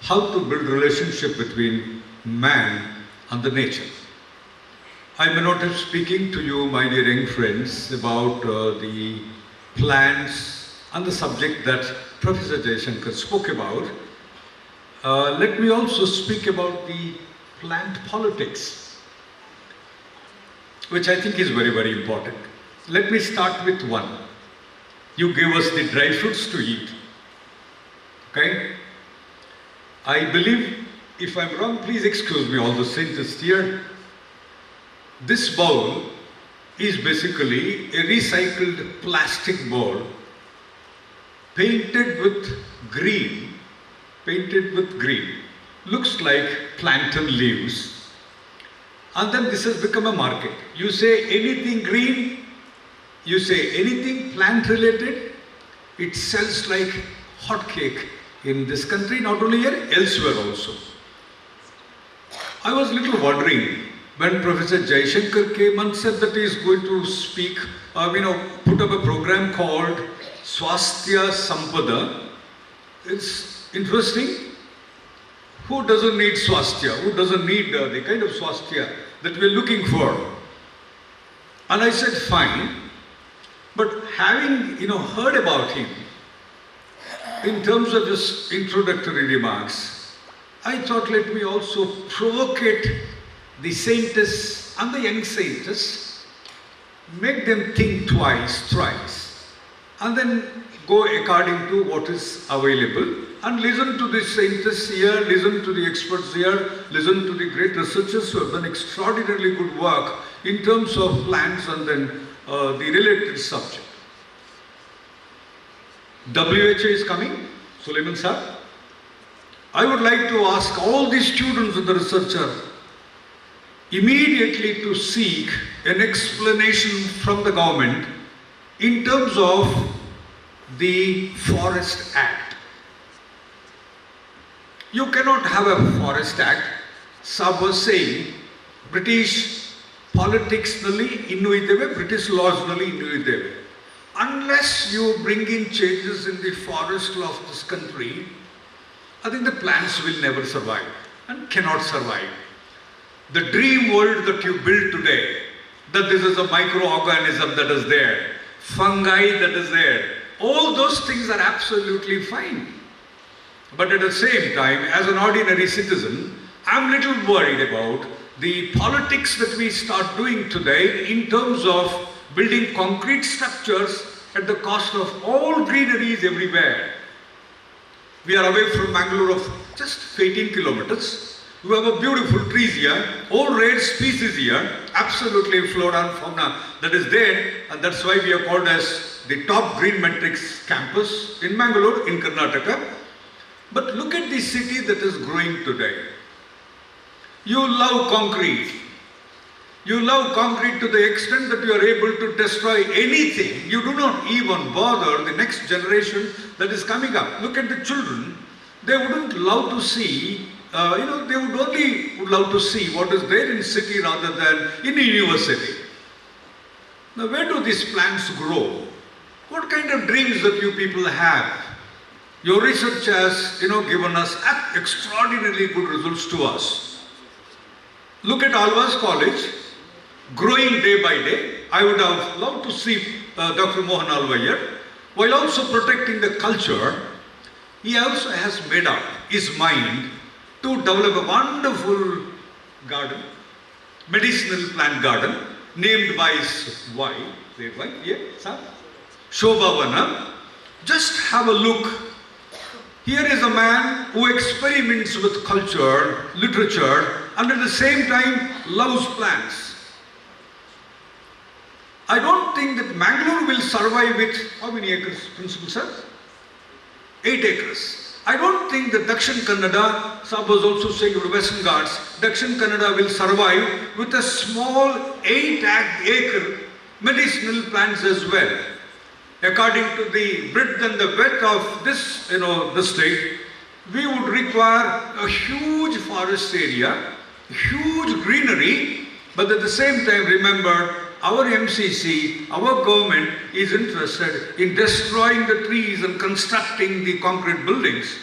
how to build relationship between man and the nature. I may not be speaking to you, my dear young friends, about the plants and the subject that Professor Jaishankar spoke about. Let me also speak about the plant politics, which I think is very, very important. Let me start with one. You gave us the dry fruits to eat. Okay? I believe, if I'm wrong, please excuse me, all the scientists here. This bowl is basically a recycled plastic bowl painted with green. Looks like plantain leaves. And then this has become a market. You say anything green, you say anything plant related, it sells like hotcake in this country, not only here, elsewhere also. I was a little wondering when Professor Jaishankar came and said that he is going to speak, put up a program called Swasthya Sampada. It's interesting. Who doesn't need swasthya? Who doesn't need the kind of swasthya that we're looking for? And I said, fine. But having heard about him in terms of his introductory remarks, I thought let me also provocate the scientists and the young scientists, make them think twice, thrice, and then go according to what is available, and listen to the scientists here, listen to the experts here, listen to the great researchers who have done extraordinarily good work in terms of plants and then the related subject. WHO is coming, Sulaiman sir. I would like to ask all the students and the researcher immediately to seek an explanation from the government in terms of the Forest Act. You cannot have a Forest Act. Sab was saying British politics nalli innu ideve, British laws nalli innu ideve. Unless you bring in changes in the forest law of this country, I think the plants will never survive and cannot survive. The dream world that you build today, that this is a microorganism that is there, fungi that is there, all those things are absolutely fine. But at the same time, as an ordinary citizen, I'm little worried about the politics that we start doing today in terms of building concrete structures at the cost of all greeneries everywhere. We are away from Mangalore of just 18 kilometers. We have a beautiful trees here, all rare species here, absolutely flora and fauna that is there, and that's why we are called as the top green matrix campus in Mangalore, in Karnataka. But look at the city that is growing today. You love concrete. You love concrete to the extent that you are able to destroy anything. You do not even bother the next generation that is coming up. Look at the children. They wouldn't love to see, they would only love to see what is there in city rather than in a university. Now, where do these plants grow? What kind of dreams that you people have? Your research has, given us extraordinarily good results to us. Look at Alva's College, growing day by day. I would have loved to see Dr. Mohan Alvaiyar, while also protecting the culture, he also has made up his mind to develop a wonderful garden, medicinal plant garden, named by his wife, Shobhavana. Just have a look. Here is a man who experiments with culture, literature, and at the same time loves plants. I don't think that Mangalore will survive with, how many acres, Principal Sir? 8 acres. I don't think that Dakshin Kannada, Sab was also saying about Western Ghats, Dakshin Kannada will survive with a small 8-acre medicinal plants as well. According to the breadth and the width of this, district, we would require a huge forest area, huge greenery, but at the same time, remember, our MCC, our government is interested in destroying the trees and constructing the concrete buildings,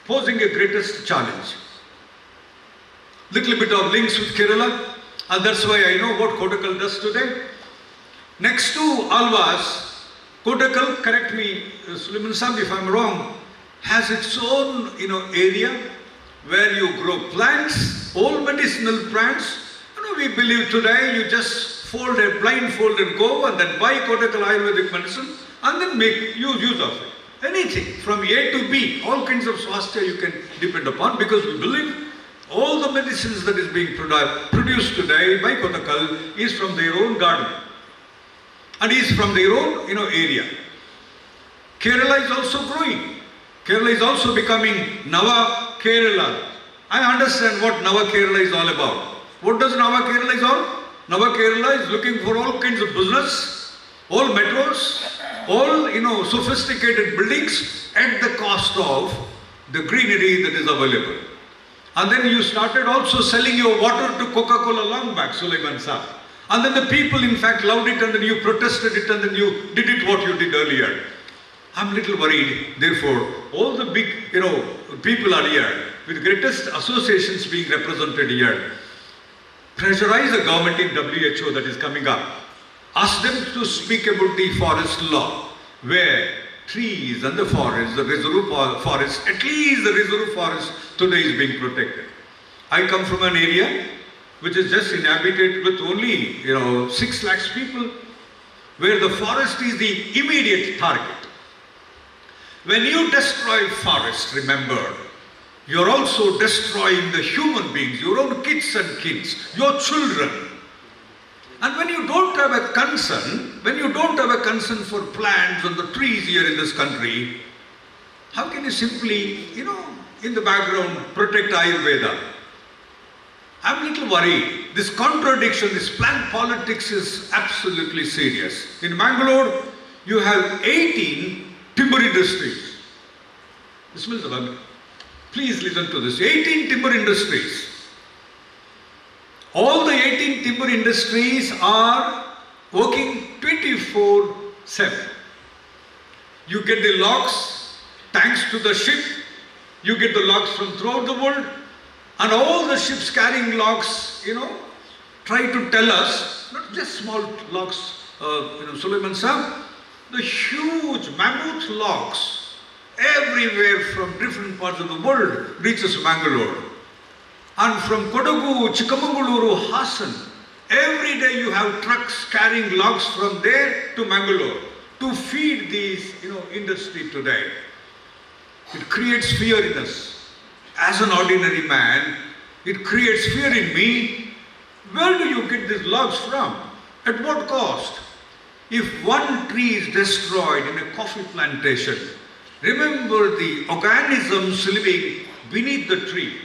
posing a greatest challenge. Little bit of links with Kerala, and that's why I know what Kottakkal does today. Next to Alvas, Kottakkal, correct me, Suleiman Sahib, if I'm wrong, has its own, area where you grow plants, all medicinal plants. We believe today you just blindfold and go and then buy Kottakkal Ayurvedic medicine and then make use of it. Anything from A to B, all kinds of swastika you can depend upon, because we believe all the medicines that is being produced today by Kottakkal is from their own garden and is from their own area. Kerala is also growing. Kerala is also becoming Nava Kerala. I understand what Nava Kerala is all about. What does Nava Kerala is all? Nava Kerala is looking for all kinds of business, all metros, all sophisticated buildings at the cost of the greenery that is available. And then you started also selling your water to Coca-Cola long back, Suleiman Sahib. And then the people in fact loved it, and then you protested it, and then you did it what you did earlier. I'm a little worried, therefore, all the big people are here, with greatest associations being represented here. Pressurize the government in WHO that is coming up. Ask them to speak about the forest law, where trees and the forest, the reserve forest, at least the reserve forest today is being protected. I come from an area which is just inhabited with only 6 lakhs people, where the forest is the immediate target. When you destroy forest, remember, you're also destroying the human beings, your own kids and kids, your children. And when you don't have a concern, for plants and the trees here in this country, how can you simply, in the background, protect Ayurveda? I'm a little worried. This contradiction, this plant politics is absolutely serious. In Mangalore, you have 18 timber industries. Please listen to this. 18 timber industries. All the 18 timber industries are working 24/7. You get the logs thanks to the ship. You get the logs from throughout the world. And all the ships carrying logs, try to tell us, not just small logs, Suleiman Sahib, the huge mammoth logs everywhere from different parts of the world reaches Mangalore. And from Kodagu, Chikamagaluru, Hassan, every day you have trucks carrying logs from there to Mangalore to feed these, industry today. It creates fear in us. As an ordinary man, it creates fear in me. Where do you get these logs from? At what cost? If one tree is destroyed in a coffee plantation, remember the organisms living beneath the tree.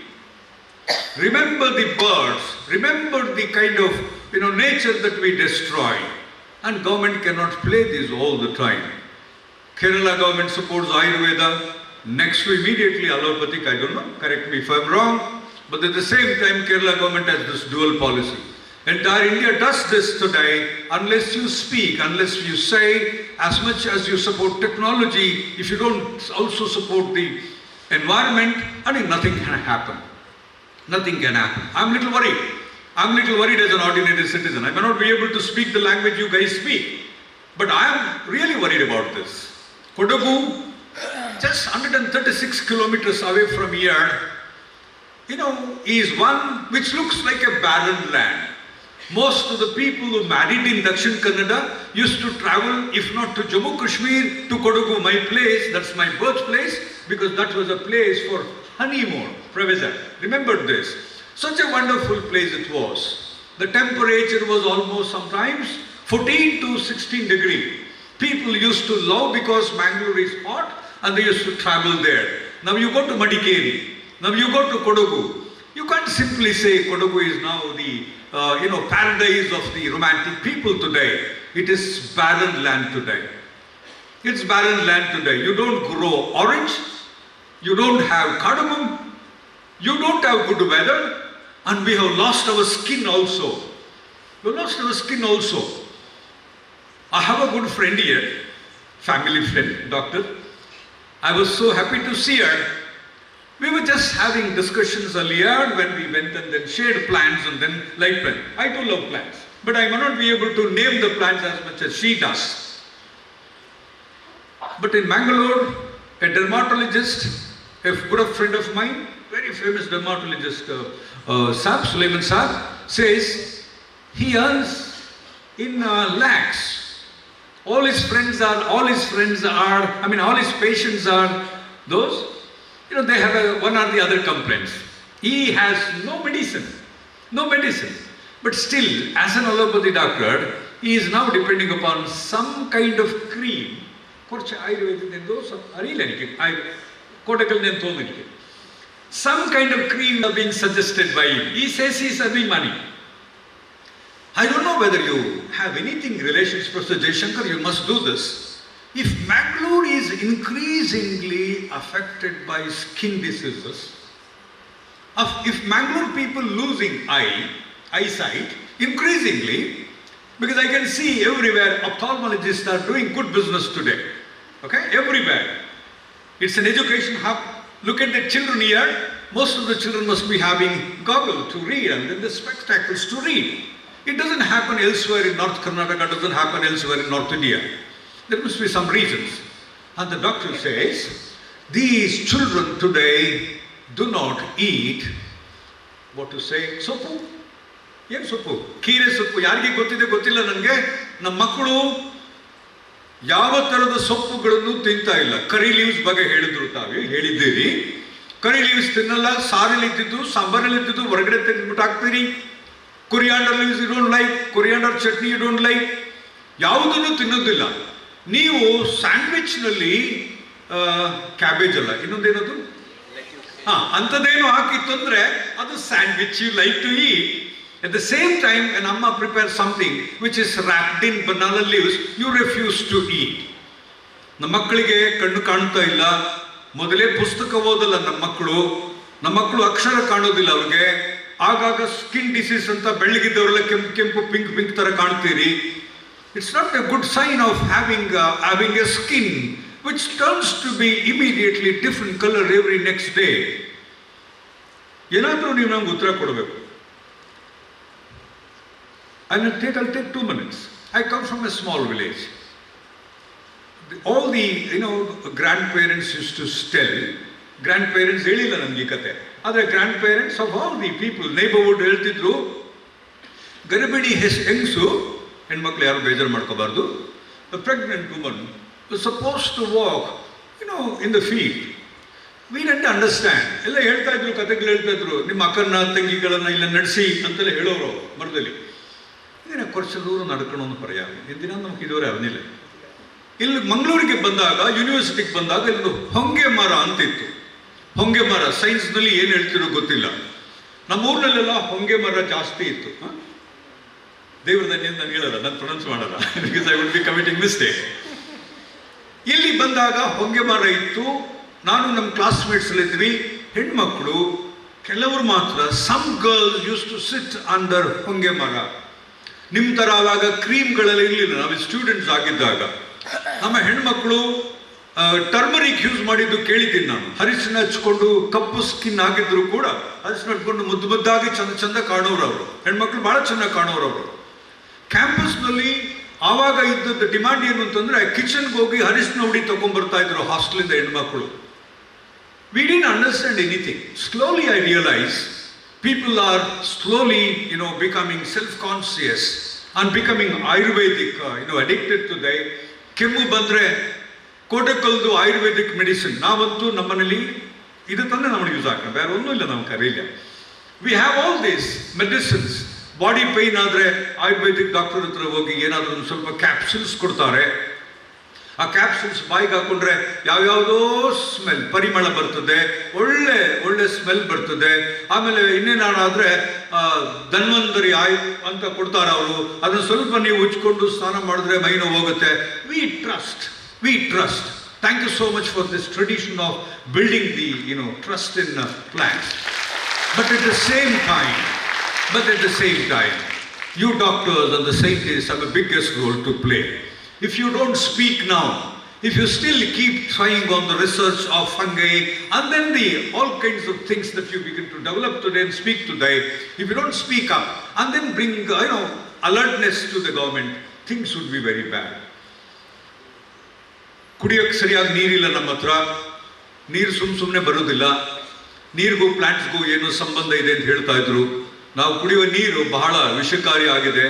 Remember the birds. Remember the kind of nature that we destroy. And government cannot play this all the time. Kerala government supports Ayurveda. Next to immediately allopathic, I don't know, correct me if I'm wrong. But at the same time, Kerala government has this dual policy. Entire India does this today. Unless you speak, unless you say, as much as you support technology, if you don't also support the environment, I mean, nothing can happen. Nothing can happen. I'm a little worried. I'm a little worried as an ordinary citizen. I may not be able to speak the language you guys speak, but I am really worried about this. Kodagu, just 136 kilometers away from here, is one which looks like a barren land. Most of the people who married in Dakshin Kannada used to travel, if not to Jammu Kashmir, to Kodagu, my place, that's my birthplace, because that was a place for honeymoon, Professor. Remember this. Such a wonderful place it was. The temperature was almost sometimes 14 to 16 degrees. People used to love because Mangalore is hot and they used to travel there. Now you go to Madikeri, now you go to Kodagu. You can't simply say Kodagu is now the paradise of the romantic people today. It is barren land today. It's barren land today. You don't grow orange, you don't have cardamom, you don't have good weather, and we have lost our skin also. We lost our skin also. I have a good friend here, family friend, doctor. I was so happy to see her. We were just having discussions earlier when we went and then shared plants and then light plants. I too love plants, but I may not be able to name the plants as much as she does. But in Mangalore, a dermatologist, a good friend of mine, very famous dermatologist, Sulaiman Saab, says he earns in lakhs. All his patients are those, they have one or the other complaints. He has no medicine. But still, as an allopathy doctor, he is now depending upon some kind of cream. Some kind of cream are being suggested by him. He says he is earning money. I don't know whether you have anything relations, Professor Jaishankar, you must do this. If Mangalore is increasingly affected by skin diseases, if Mangalore people losing eyesight, increasingly, because I can see everywhere ophthalmologists are doing good business today. Okay, everywhere. It's an education hub. Look at the children here. Most of the children must be having goggles to read and then the spectacles to read. It doesn't happen elsewhere in North Karnataka, doesn't happen elsewhere in North India. There must be some reasons. And the doctor says, these children today do not eat, what to say, soppu. Yen soppu? Kire soppu. Yarige gottide gottilla nange. Nam makkulu ಯಾವ ತರದ ಸೊಪ್ಪುಗಳನ್ನು ತಿಂತಾ ಇಲ್ಲ. ಕರಿ leaves ಬಗ್ಗೆ ಹೇಳಿದ್ರು ತಾವೇ ಹೇಳಿದ್ದೀರಿ. ಕರಿ leaves ತಿನ್ನಲ್ಲ, ಸಾರಲ್ಲಿ ಇದ್ದಿದ್ದು, ಸಾಂಬಾರಲ್ಲಿ ಇದ್ದಿದ್ದು ಹೊರಗಡೆ ತೆಗೆದ್ಬಿಟ್ಟು ಹಾಕ್ತೀರಿ. Coriander leaves you don't like, coriander chutney you don't like, ಯಾವುದನ್ನು ತಿನ್ನೋದಿಲ್ಲ. ನೀವು ಸ್ಯಾಂಡ್ವಿಚ್ನಲ್ಲಿ ಕ್ಯಾಬೇಜ್ ಅಲ್ಲ, ಇನ್ನೊಂದೇನದು ಅಂಥದ್ದೇನು ಹಾಕಿತ್ತು ಅಂದರೆ ಅದು sandwich you like to eat. At the same time, when Amma prepares something which is wrapped in banana leaves, you refuse to eat. ನಮ್ಮ ಮಕ್ಕಳಿಗೆ ಕಣ್ಣು ಕಾಣ್ತಾ ಇಲ್ಲ, ಮೊದಲೇ ಪುಸ್ತಕ ಓದಲ್ಲ ನಮ್ಮ ಮಕ್ಕಳು ಅಕ್ಷರ ಕಾಣೋದಿಲ್ಲ ಅವ್ರಿಗೆ. ಆಗಾಗ ಸ್ಕಿನ್ ಡಿಸೀಸ್ ಅಂತ ಬೆಳ್ಳಗಿದ್ದವರೆಲ್ಲ ಕೆಂಪು ಪಿಂಕ್ ತರ ಕಾಣ್ತೀರಿ. It's not a good sign of having a skin which turns to be immediately different color every next day. ಏನಾದರೂ ನೀವು ನಮ್ಗೆ ಉತ್ತರ ಕೊಡಬೇಕು. I'll take 2 minutes. I come from a small village. All the grandparents used to tell. Grandparents ಹೇಳಿಲ್ಲ ನಮ್ಗೆ ಈ ಕತೆ. ಆದರೆ grandparents of all the people neighborhood ಹೇಳ್ತಿದ್ರು, ಗರ್ಭಿಣಿ ಹೆಂಗಸು, ಹೆಣ್ಮಕ್ಳು ಯಾರು ಬೇಜಾರು ಮಾಡ್ಕೋಬಾರ್ದು, a pregnant woman was supposed to walk in the field. We didn't understand. ಎಲ್ಲ ಹೇಳ್ತಾ ಇದ್ರು, ಕತೆಗಳು ಹೇಳ್ತಾ ಇದ್ರು, ನಿಮ್ಮ ಅಕ್ಕನ ತಂಗಿಗಳನ್ನ ಇಲ್ಲ ನಡೆಸಿ ಅಂತೆಲ್ಲ ಹೇಳೋರು ಮರದಲ್ಲಿ. ഇതിനെ കുറച്ച് ദൂരം നടക്കണമെന്ന് പറയാം. എന്തിനാന്ന് നമുക്ക് ഇതുവരെ അറിഞ്ഞില്ല. ಇಲ್ಲಿ ಮಂಗಳೂರಿಗೆ ಬಂದಾಗ, ಯೂನಿವರ್ಸಿಟಿಗೆ ಬಂದಾಗ ಇಲ್ಲೊಂದು ಹೊಂಗೆ ಮರ ಅಂತಿತ್ತು. ಹೊಂಗೆ ಮರ ಸೈನ್ಸ್ನಲ್ಲಿ ಏನು ಹೇಳ್ತಿರೋ ಗೊತ್ತಿಲ್ಲ. ನಮ್ಮ ಊರಿನಲ್ಲೆಲ್ಲ ಹೊಂಗೆ ಮರ ಜಾಸ್ತಿ ಇತ್ತು. ದೇವ್ರ ಧನ್ಯ ನಾನು ಹೇಳಲ್ಲ, ನಾನು ಪ್ರೊನೌನ್ಸ್ ಮಾಡಲ್ಲ, because I would be committing mistake. ಇಲ್ಲಿ ಬಂದಾಗ ಹೊಂಗೆ ಮರ ಇತ್ತು. ನಾನು ನಮ್ಮ ಕ್ಲಾಸ್ಮೇಟ್ಸ್ ಇದ್ವಿ, ಹೆಣ್ಮಕ್ಳು ಕೆಲವರು ಮಾತ್ರ, some girls use to sit under ಹೊಂಗೆ ಮರ. ನಿಮ್ಮ ಥರ ಆವಾಗ ಕ್ರೀಮ್ಗಳೆಲ್ಲ ಇರಲಿಲ್ಲ. ನಾವು ಸ್ಟೂಡೆಂಟ್ಸ್ ಆಗಿದ್ದಾಗ ನಮ್ಮ ಹೆಣ್ಮಕ್ಳು ಟರ್ಮರಿಕ್ ಯೂಸ್ ಮಾಡಿದ್ದು ಕೇಳಿದ್ದೀನಿ ನಾನು. ಅರಿಶಿನ ಹಚ್ಕೊಂಡು ಕಪ್ಪು ಸ್ಕಿನ್ ಆಗಿದ್ರು ಕೂಡ ಅರಿಶಿನ ಹಚ್ಕೊಂಡು ಮುದ್ದು ಮುದ್ದಾಗಿ ಚಂದ ಕಾಣೋರು ಅವರು, ಹೆಣ್ಮಕ್ಳು ಬಹಳ ಚೆನ್ನಾಗಿ ಕಾಣೋರು ಅವರು. ಕ್ಯಾಂಪಸ್ನಲ್ಲಿ ಆವಾಗ ಇದ್ದದ್ದು ಡಿಮಾಂಡ್ ಏನು ಅಂತಂದ್ರೆ ಕಿಚನ್ಗೆ ಹೋಗಿ ಅರಿಶಿನ ಹುಡಿ ತಗೊಂಡ್ಬರ್ತಾ ಇದ್ರು ಹಾಸ್ಟೆಲಿಂದ ಹೆಣ್ಮಕ್ಳು. We didn't understand anything. Slowly I realized people are slowly, becoming self-conscious and becoming Ayurvedic, addicted to the ಕೆಮ್ಮು ಬಂದ್ರೆ ಕೋಟೆಕಲ್ದು ಆಯುರ್ವೇದಿಕ್ ಮೆಡಿಸಿನ್. ನಾವಂತೂ ನಮ್ಮನೇಲಿ ಇದು ತಂದ್ರೆ ನಮಗೆ ಯೂಸ್ ಆಗ್ತದೆ, ಬೇರೆ ಒಂದೂ ಇಲ್ಲ ನಮ್ಮ ಕರೀಲಿ. We have all these medicines. Body pain ಆದರೆ ಆಯುರ್ವೇದಿಕ್ ಡಾಕ್ಟರ್ ಹತ್ರ ಹೋಗಿ ಏನಾದರೂ ಒಂದು ಸ್ವಲ್ಪ ಕ್ಯಾಪ್ಸೂಲ್ಸ್ ಕೊಡ್ತಾರೆ. ಆ ಕ್ಯಾಪ್ಸೂಲ್ಸ್ ಬಾಯಿಗೆ ಹಾಕೊಂಡ್ರೆ ಯಾವ್ಯಾವುದೋ ಸ್ಮೆಲ್, ಪರಿಮಳ ಬರ್ತದೆ, ಒಳ್ಳೆ ಸ್ಮೆಲ್ ಬರ್ತದೆ. ಆಮೇಲೆ ಇನ್ನೇನಾದ್ರೆ ಧನ್ವಂತರಿ ಆಯಿಲ್ ಅಂತ ಕೊಡ್ತಾರೆ ಅವರು, ಅದನ್ನು ಸ್ವಲ್ಪ ನೀವು ಉಚ್ಕೊಂಡು ಸ್ನಾನ ಮಾಡಿದ್ರೆ ಮೈನೋ ಹೋಗುತ್ತೆ. We trust. Thank you so much for this tradition of building the, trust in plants. But at the same time, you doctors and the scientists have the biggest role to play. If you don't speak now, if you still keep trying on the research of fungi and then all kinds of things that you begin to develop today and speak today, if you don't speak up and then bring, alertness to the government, things would be very bad. ಕುಡಿಯೋಕ್ಕೆ ಸರಿಯಾಗಿ ನೀರಿಲ್ಲ ನಮ್ಮ ಹತ್ರ, ನೀರು ಸುಮ್ಮನೆ ಬರೋದಿಲ್ಲ. ನೀರಿಗೂ ಪ್ಲಾಂಟ್ಸ್ಗೂ ಏನೋ ಸಂಬಂಧ ಇದೆ ಅಂತ ಹೇಳ್ತಾ ಇದ್ರು. ನಾವು ಕುಡಿಯುವ ನೀರು ಬಹಳ ವಿಷಕಾರಿ ಆಗಿದೆ.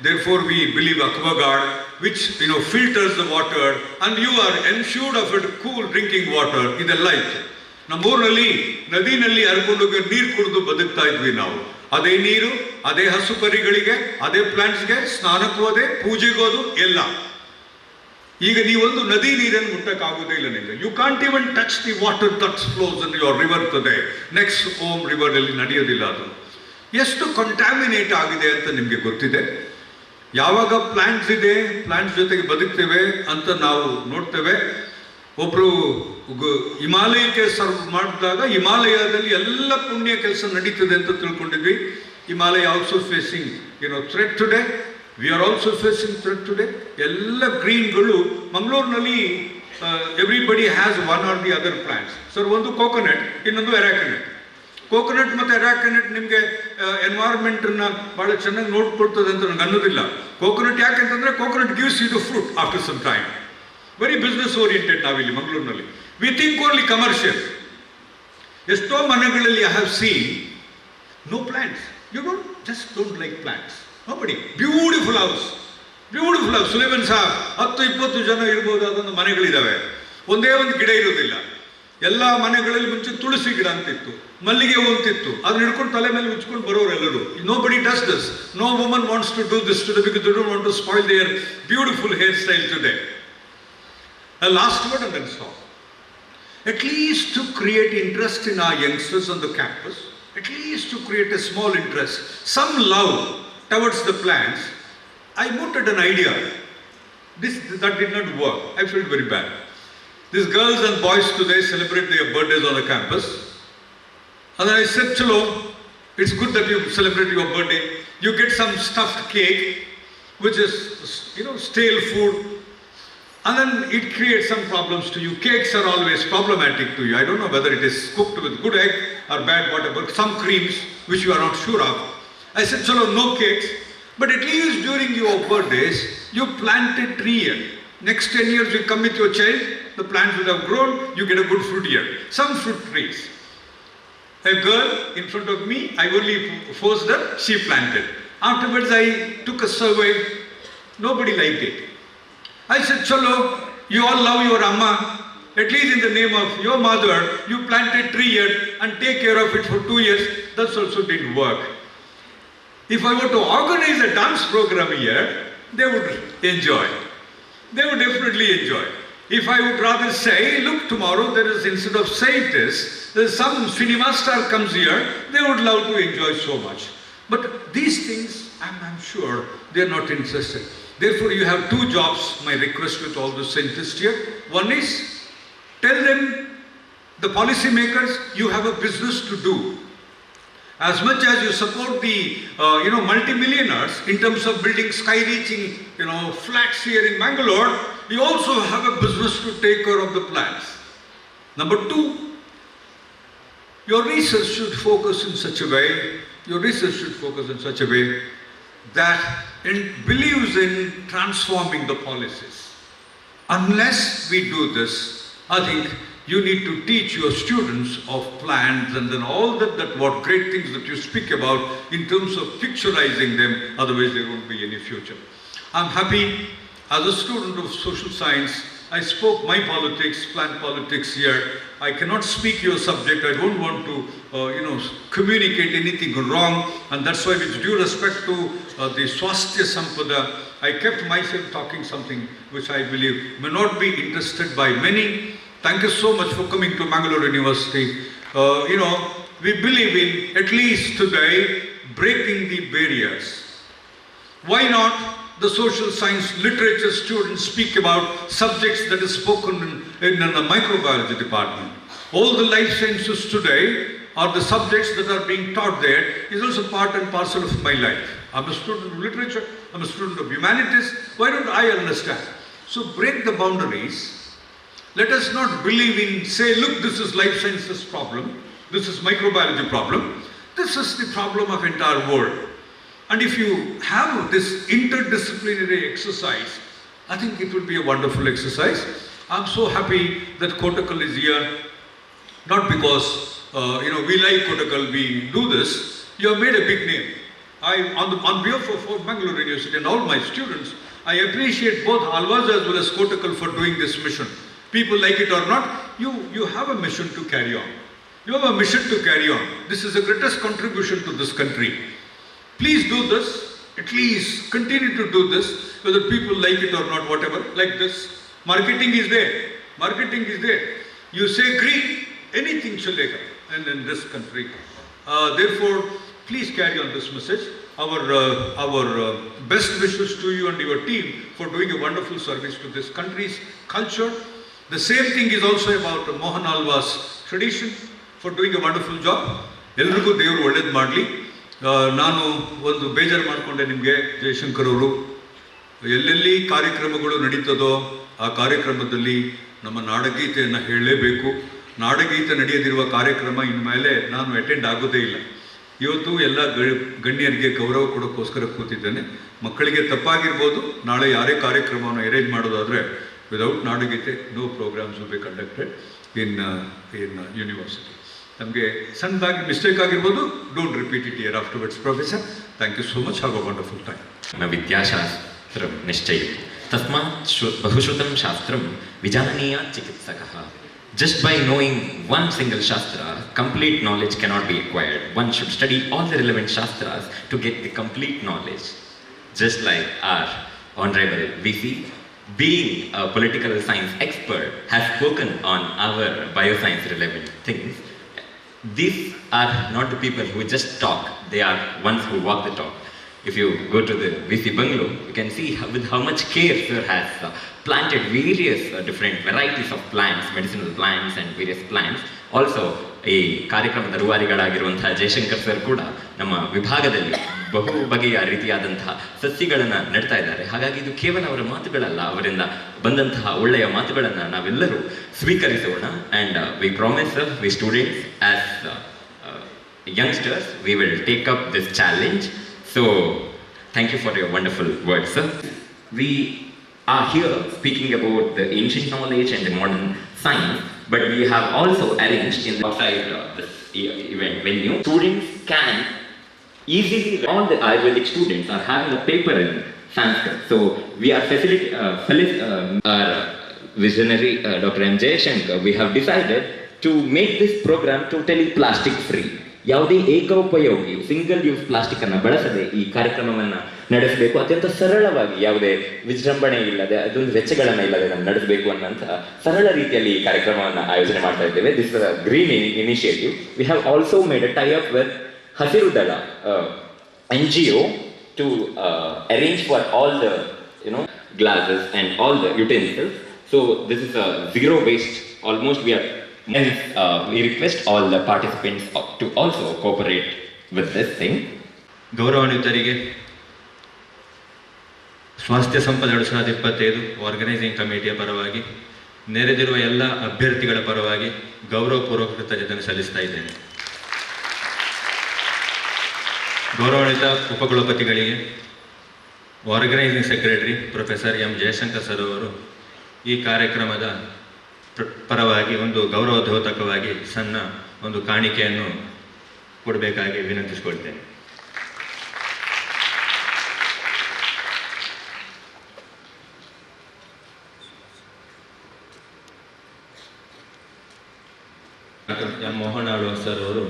Therefore we believe AquaGuard, which filters the water and you are ensured of a cool drinking water. ಇದೆಲ್ಲ ಇತ್ತು. ನಮ್ಮೂರಿನಲ್ಲಿ ನದಿನಲ್ಲಿ ಹರ್ಕೊಂಡೋಗಿ ನೀರು ಕುಡಿದು ಬದುಕ್ತಾ ಇದ್ವಿ ನಾವು. ಅದೇ ನೀರು, ಅದೇ ಹಸು ಕರಿಗಳಿಗೆ, ಅದೇ ಪ್ಲಾಂಟ್ಸ್ಗೆ, ಸ್ನಾನಕ್ಕೂ ಅದೇ, ಪೂಜೆಗೋದು ಎಲ್ಲ. ಈಗ ನೀವೊಂದು ನದಿ ನೀರನ್ನು ಮುಟ್ಟಕ್ಕಾಗೋದೇ ಇಲ್ಲ ನಿಮಗೆ. You can't even touch the water that flows in your river today. Next ಓಮ್ ರಿವರ್ ಅಲ್ಲಿ ನಡೆಯೋದಿಲ್ಲ ಅದು. ಎಷ್ಟು ಕಂಟ್ಯಾಮಿನೇಟ್ ಆಗಿದೆ ಅಂತ ನಿಮಗೆ ಗೊತ್ತಿದೆ. ಯಾವಾಗ ಪ್ಲಾಂಟ್ಸ್ ಇದೆ, ಪ್ಲಾಂಟ್ಸ್ ಜೊತೆಗೆ ಬದುಕ್ತೇವೆ ಅಂತ ನಾವು ನೋಡ್ತೇವೆ. ಒಬ್ರು ಹಿಮಾಲಯಕ್ಕೆ ಸರ್ವ್ ಮಾಡಿದಾಗ ಹಿಮಾಲಯದಲ್ಲಿ ಎಲ್ಲ ಪುಣ್ಯ ಕೆಲಸ ನಡೀತದೆ ಅಂತ ತಿಳ್ಕೊಂಡಿದ್ವಿ. Himalaya also facing threat today. We are also facing threat today. ಎಲ್ಲ ಗ್ರೀನ್ಗಳು ಮಂಗಳೂರಿನಲ್ಲಿ everybody has one or the other plants. Sir, ಒಂದು ಕೋಕೋನಟ್, ಇನ್ನೊಂದು ಎರಾಕನೆಟ್. ಕೋಕೋನಟ್ ಮತ್ತು ಎರಾಕನೆಟ್ ನಿಮಗೆ ಎನ್ವೈರನ್ಮೆಂಟನ್ನು ಭಾಳ ಚೆನ್ನಾಗಿ ನೋಡ್ಕೊಳ್ತದೆ ಅಂತ ನನಗೆ ಅನ್ನೋದಿಲ್ಲ. ಕೋಕೋನಟ್ ಯಾಕೆಂತಂದರೆ coconut gives you the fruit after some time. Very business oriented ನಾವಿಲ್ಲಿ ಮಂಗಳೂರಿನಲ್ಲಿ. We think only commercial. ಎಷ್ಟೋ ಮನೆಗಳಲ್ಲಿ I have seen no plants. You don't like plants. Nobody. Beautiful house. Suleman Saab 10-20 ಜನ ಇರ್ಬೋದಾದಂಥ ಮನೆಗಳಿದ್ದಾವೆ. ಒಂದೇ ಒಂದು ಗಿಡ ಇರೋದಿಲ್ಲ. ಎಲ್ಲ ಮನೆಗಳಲ್ಲಿ ಮುಂಚೆ ತುಳಸಿ ಗಿಡ ಅಂತಿತ್ತು, ಮಲ್ಲಿಗೆ ಅಂತಿತ್ತು. ಅದನ್ನ ಹಿಡ್ಕೊಂಡು ತಲೆ ಮೇಲೆ ಉಚ್ಕೊಂಡು ಬರೋರೆಲ್ಲರೂ. Nobody does this. No woman wants to do this today because they don't want to spoil their beautiful hairstyle today. A last word and then stop. At least to create interest in our youngsters on the campus, at least to create a small interest, some love towards the plants. I wanted an idea. That did not work. I felt very bad. These girls and boys today celebrate their birthdays on the campus. And then I said, Chalo, it's good that you celebrate your birthday. You get some stuffed cake, which is, stale food. And then it creates some problems to you. Cakes are always problematic to you. I don't know whether it is cooked with good egg or bad whatever. Some creams, which you are not sure of. I said, Chalo, no cakes, but at least during your birthdays, you plant a tree here. Next 10 years, you come with your child, the plants will have grown, you get a good fruit here. Some fruit trees. A girl in front of me, I only forced her, she planted. Afterwards, I took a survey, nobody liked it. I said, Chalo, you all love your Amma, at least in the name of your mother, you plant a tree here and take care of it for 2 years. That also didn't work. If I were to organize a dance program here, they would enjoy. They would definitely enjoy. If I would rather say, look, tomorrow there is, instead of scientists, there's some cinema star comes here, they would love to enjoy so much. But these things, I'm sure, they're not interested. Therefore, you have 2 jobs, my request with all the scientists here. One is, tell them, the policy makers, you have a business to do. As much as you support the, multimillionaires in terms of building sky-reaching, flats here in Bangalore, you also have a business to take care of the plants. Number two, your research should focus in such a way, that it believes in transforming the policies. Unless we do this, I think you need to teach your students of plans and then all that what great things that you speak about in terms of picturizing them, otherwise there won't be any future. I'm happy as a student of social science, I spoke my politics, plant politics here. I cannot speak your subject. I don't want to, communicate anything wrong. And that's why, with due respect to the Swasthya Sampada, I kept myself talking something which I believe may not be interested by many. Thank you so much for coming to Mangalore University. We believe in, at least today, breaking the barriers. Why not? The social science literature students speak about subjects that is spoken in the microbiology department. All the life sciences today are the subjects that are being taught there is also part and parcel of my life. I'm a student of literature, I'm a student of humanities. Why don't I understand? So break the boundaries. Let us not believe in, say, look, this is life sciences problem, this is microbiology problem, this is the problem of entire world. And if you have this interdisciplinary exercise, I think it will be a wonderful exercise. I'm so happy that Kottakkal is here, not because we like Kottakkal, we do this. You have made a big name. On behalf of Mangalore University and all my students, I appreciate both Alvaz as well as Kottakkal for doing this mission. People like it or not, you have a mission to carry on. You have a mission to carry on. This is the greatest contribution to this country. Please do this, at least continue to do this, whether people like it or not, whatever, like this. Marketing is there. You say green, anything chalega in this country. Therefore, please carry on this message. Our best wishes to you and your team for doing a wonderful service to this country's culture. The same thing is also about Mohan Alva's tradition for doing a wonderful job. Elrigu Devaru ಒಳ್ಳೆಯದು ಮಾಡಲಿ. ನಾನು ಒಂದು ಬೇಜಾರು ಮಾಡಿಕೊಂಡೆ ನಿಮಗೆ, ಜಯಶಂಕರ್ ಅವರು, ಎಲ್ಲೆಲ್ಲಿ ಕಾರ್ಯಕ್ರಮಗಳು ನಡೀತದೋ ಆ ಕಾರ್ಯಕ್ರಮದಲ್ಲಿ ನಮ್ಮ ನಾಡಗೀತೆಯನ್ನು ಹೇಳಲೇಬೇಕು. ನಾಡಗೀತೆ ನಡೆಯದಿರುವ ಕಾರ್ಯಕ್ರಮ ಇನ್ಮೇಲೆ ನಾನು ಅಟೆಂಡ್ ಆಗೋದೇ ಇಲ್ಲ. ಇವತ್ತು ಎಲ್ಲ ಗಣ್ಯರಿಗೆ ಗೌರವ ಕೊಡೋಕ್ಕೋಸ್ಕರ ಕೂತಿದ್ದೇನೆ. ಮಕ್ಕಳಿಗೆ ತಪ್ಪಾಗಿರ್ಬೋದು, ನಾಳೆ ಯಾರೇ ಕಾರ್ಯಕ್ರಮವನ್ನು ಅರೇಂಜ್ ಮಾಡೋದಾದರೆ ವಿದೌಟ್ ನಾಡಗೀತೆ no programmes will be conducted in university. ನಮಗೆ ಸಣ್ಣದಾಗಿ ಮಿಸ್ಟೇಕ್ ಆಗಿರ್ಬೋದು, don't repeat it year afterwards. Professor, thank you so much. Have a wonderful time. ವಿದ್ಯಾಶಾಸ್ತ್ರಂ ನಿಶ್ಚಯಂ ತಸ್ಮಾತ್ ಬಹುಶ್ರುತಂ ಶಾಸ್ತ್ರಂ ವಿಜಾನನೀಯಾತ್ ಚಿಕಿತ್ಸಕಃ. Just by knowing one single shastra, complete knowledge cannot be acquired. One should study all the relevant shastras to get the complete knowledge. Just like our Honorable VC, being a political science expert, has spoken on our bioscience relevant things. These are not the people who just talk, they are ones who walk the talk. If you go to the VC bungalow, you can see with how much care sir has planted various different varieties of plants, medicinal plants and various plants. Also, ಈ ಕಾರ್ಯಕ್ರಮದ ರೂವಾರಿಗಳಾಗಿರುವಂತಹ Jaishankar sir ಕೂಡ ನಮ್ಮ ವಿಭಾಗದಲ್ಲಿ ಬಹು ಬಗೆಯ ರೀತಿಯಾದಂತಹ ಸಸ್ಯಗಳನ್ನು ನೆಡ್ತಾ ಇದ್ದಾರೆ. ಹಾಗಾಗಿ ಇದು ಕೇವಲ ಅವರ ಮಾತುಗಳಲ್ಲ, ಅವರಿಂದ ಬಂದಂತಹ ಒಳ್ಳೆಯ ಮಾತುಗಳನ್ನು ನಾವೆಲ್ಲರೂ ಸ್ವೀಕರಿಸೋಣ. And we promise we students as youngsters we will take up this challenge. So thank you for your wonderful words, sir. We are here speaking about the ancient knowledge and the modern science, but we have also arranged in the outside this event venue, students can easily, all the Ayurvedic students are having a paper in Sanskrit. So we are our visionary Dr. M. Jayashankar, we have decided to make this program totally plastic free. ಯಾವುದೇ ಏಕೋಪಯೋಗಿ single use plastic ಅನ್ನು ಬಳಸದೆ ಈ ಕಾರ್ಯಕ್ರಮವನ್ನು ನಡೆಸಬೇಕು. ಅತ್ಯಂತ ಸರಳವಾಗಿ, ಯಾವುದೇ ವಿಜೃಂಭಣೆ ಇಲ್ಲದೆ, ಅದೊಂದು ವೆಚ್ಚಗಳನ್ನು ಇಲ್ಲದೆ ನಾವು ನಡೆಸಬೇಕು ಅನ್ನೋಂತಹ ಸರಳ ರೀತಿಯಲ್ಲಿ ಈ ಕಾರ್ಯಕ್ರಮವನ್ನು ಆಯೋಜನೆ ಮಾಡ್ತಾ ಇದ್ದೇವೆ. This is a green initiative. We have also made a tie up with ಹಸಿರು ದಳ NGO to arrange for all the glasses and all the utensils. So this is a zero waste. Almost we are. And we request all the participants to also cooperate with this thing. ಗೌರವಾನ್ವಿತರಿಗೆ ಸ್ವಾಸ್ಥ್ಯ Sampada 2025 organising ಕಮಿಟಿಯ ಪರವಾಗಿ ನೆರೆದಿರುವ ಎಲ್ಲ ಅಭ್ಯರ್ಥಿಗಳ ಪರವಾಗಿ ಗೌರವಪೂರ್ವಕ ಕೃತಜ್ಞತೆ ಸಲ್ಲಿಸ್ತಾ ಇದ್ದೇನೆ. ಗೌರವಾನ್ವಿತ ಉಪಕುಲಪತಿಗಳಿಗೆ, organising secretary professor M Jayashankar sir ಅವರು ಈ ಕಾರ್ಯಕ್ರಮದ ಪರವಾಗಿ ಒಂದು ಗೌರವದ್ಯೋತಕವಾಗಿ ಸಣ್ಣ ಒಂದು ಕಾಣಿಕೆಯನ್ನು ಕೊಡಬೇಕಾಗಿ ವಿನಂತಿಸಿಕೊಳ್ತೇನೆ. ಎಂ ಮೋಹನ್ ಆಳ್ವ ಸರ್ ಅವರು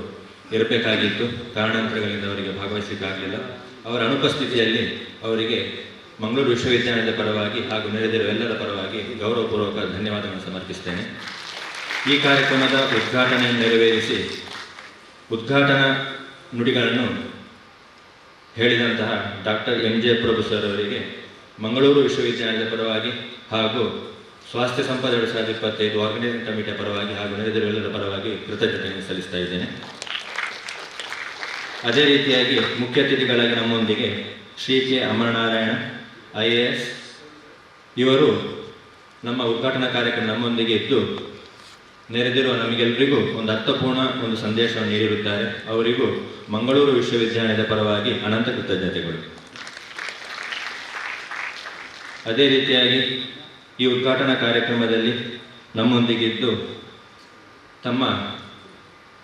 ಇರಬೇಕಾಗಿತ್ತು, ಕಾರಣಾಂತರಗಳಿಂದ ಅವರಿಗೆ ಭಾಗವಹಿಸಲಿಕ್ಕಾಗಲಿಲ್ಲ. ಅವರ ಅನುಪಸ್ಥಿತಿಯಲ್ಲಿ ಅವರಿಗೆ ಮಂಗಳೂರು ವಿಶ್ವವಿದ್ಯಾಲಯದ ಪರವಾಗಿ ಹಾಗೂ ನೆರೆದಿರುವ ಎಲ್ಲರ ಪರವಾಗಿ ಗೌರವಪೂರ್ವಕ ಧನ್ಯವಾದಗಳನ್ನು ಸಮರ್ಪಿಸ್ತೇನೆ. ಈ ಕಾರ್ಯಕ್ರಮದ ಉದ್ಘಾಟನೆಯನ್ನು ನೆರವೇರಿಸಿ ಉದ್ಘಾಟನಾ ನುಡಿಗಳನ್ನು ಹೇಳಿದಂತಹ ಡಾಕ್ಟರ್ ಎಂ ಜೆ ಪ್ರಭು ಸರ್ ಅವರಿಗೆ ಮಂಗಳೂರು ವಿಶ್ವವಿದ್ಯಾಲಯದ ಪರವಾಗಿ ಹಾಗೂ ಸ್ವಾಸ್ಥ್ಯ ಸಂಪದ 2025 ಆರ್ಗನೈಸಿಂಗ್ ಕಮಿಟಿಯ ಪರವಾಗಿ ಹಾಗೂ ನೆರೆದಿರುವ ಎಲ್ಲರ ಪರವಾಗಿ ಕೃತಜ್ಞತೆಯನ್ನು ಸಲ್ಲಿಸ್ತಾ ಇದ್ದೇನೆ. ಅದೇ ರೀತಿಯಾಗಿ ಮುಖ್ಯ ಅತಿಥಿಗಳಾಗಿ ನಮ್ಮೊಂದಿಗೆ ಶ್ರೀ ಕೆ ಅಮರನಾರಾಯಣ IAS ಇವರು ನಮ್ಮ ಉದ್ಘಾಟನಾ ಕಾರ್ಯಕ್ರಮ ನಮ್ಮೊಂದಿಗೆ ಇದ್ದು ನೆರೆದಿರುವ ನಮಗೆಲ್ಲರಿಗೂ ಒಂದು ಅರ್ಥಪೂರ್ಣ ಒಂದು ಸಂದೇಶವನ್ನು ನೀಡಿರುತ್ತಾರೆ. ಅವರಿಗೂ ಮಂಗಳೂರು ವಿಶ್ವವಿದ್ಯಾಲಯದ ಪರವಾಗಿ ಅನಂತ ಕೃತಜ್ಞತೆಗಳು. ಅದೇ ರೀತಿಯಾಗಿ ಈ ಉದ್ಘಾಟನಾ ಕಾರ್ಯಕ್ರಮದಲ್ಲಿ ನಮ್ಮೊಂದಿಗಿದ್ದು ತಮ್ಮ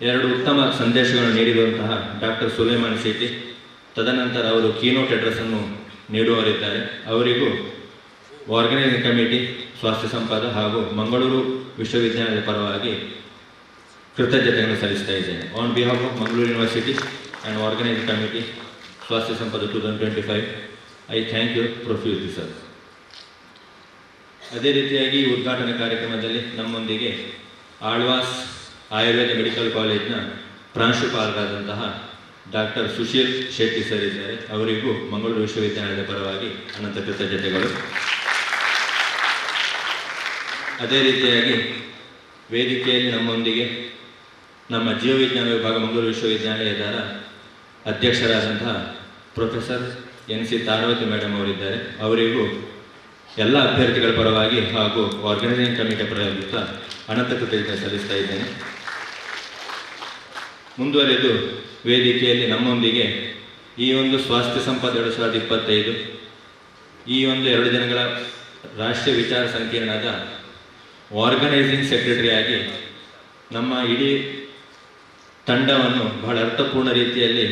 2 ಉತ್ತಮ ಸಂದೇಶಗಳನ್ನು ನೀಡಿರುವಂತಹ ಡಾಕ್ಟರ್ ಸುಲೇಮಾನ್ ಶೆಟ್ಟಿ, ತದನಂತರ ಅವರು ಕೀನೋಟ್ ಅಡ್ರೆಸ್ಸನ್ನು ನೀಡುವವರಿದ್ದಾರೆ. ಅವರಿಗೂ ಆರ್ಗನೈಸಿಂಗ್ ಕಮಿಟಿ, ಸ್ವಾಸ್ಥ್ಯ ಸಂಪದ ಹಾಗೂ ಮಂಗಳೂರು ವಿಶ್ವವಿದ್ಯಾಲಯದ ಪರವಾಗಿ ಕೃತಜ್ಞತೆಗಳನ್ನು ಸಲ್ಲಿಸ್ತಾ ಇದ್ದೇನೆ. On behalf of Mangaluru university and organising committee Swasthya Sampada 2025 I thank you profusely sir. ಅದೇ ರೀತಿಯಾಗಿ ಈ ಉದ್ಘಾಟನಾ ಕಾರ್ಯಕ್ರಮದಲ್ಲಿ ನಮ್ಮೊಂದಿಗೆ ಆಳ್ವಾಸ್ ಆಯುರ್ವೇದ ಮೆಡಿಕಲ್ ಕಾಲೇಜಿನ ಪ್ರಾಂಶುಪಾಲರಾದಂತಹ ಡಾಕ್ಟರ್ ಸುಶೀಲ್ ಶೆಟ್ಟಿ ಸರ್ ಇದ್ದಾರೆ. ಅವರಿಗೂ ಮಂಗಳೂರು ವಿಶ್ವವಿದ್ಯಾಲಯದ ಪರವಾಗಿ ಅನಂತ ಕೃತಜ್ಞತೆಗಳು. ಅದೇ ರೀತಿಯಾಗಿ ವೇದಿಕೆಯಲ್ಲಿ ನಮ್ಮೊಂದಿಗೆ ನಮ್ಮ ಜೀವವಿಜ್ಞಾನ ವಿಭಾಗ ಮಂಗಳೂರು ವಿಶ್ವವಿದ್ಯಾಲಯದ ಅಧ್ಯಕ್ಷರಾದಂತಹ ಪ್ರೊಫೆಸರ್ NC ತಾರಾವತಿ ಮೇಡಮ್ ಅವರಿದ್ದಾರೆ. ಅವರಿಗೂ ಎಲ್ಲ ಅಭ್ಯರ್ಥಿಗಳ ಪರವಾಗಿ ಹಾಗೂ ಆರ್ಗನೈಸಿಂಗ್ ಕಮಿಟಿ ಪರವಾಗಿ ಅನಂತ ಕೃತಜ್ಞತೆ ಸಲ್ಲಿಸ್ತಾ ಇದ್ದೇನೆ. ಮುಂದುವರೆದು ವೇದಿಕೆಯಲ್ಲಿ ನಮ್ಮೊಂದಿಗೆ ಈ ಒಂದು ಸ್ವಾಸ್ಥ್ಯ ಸಂಪದ 2025 ಈ ಒಂದು 2 ದಿನಗಳ ರಾಷ್ಟ್ರೀಯ ವಿಚಾರ ಸಂಕಿರಣದ ಆರ್ಗನೈಸಿಂಗ್ ಸೆಕ್ರೆಟರಿಯಾಗಿ ನಮ್ಮ ಇಡೀ ತಂಡವನ್ನು ಬಹಳ ಅರ್ಥಪೂರ್ಣ ರೀತಿಯಲ್ಲಿ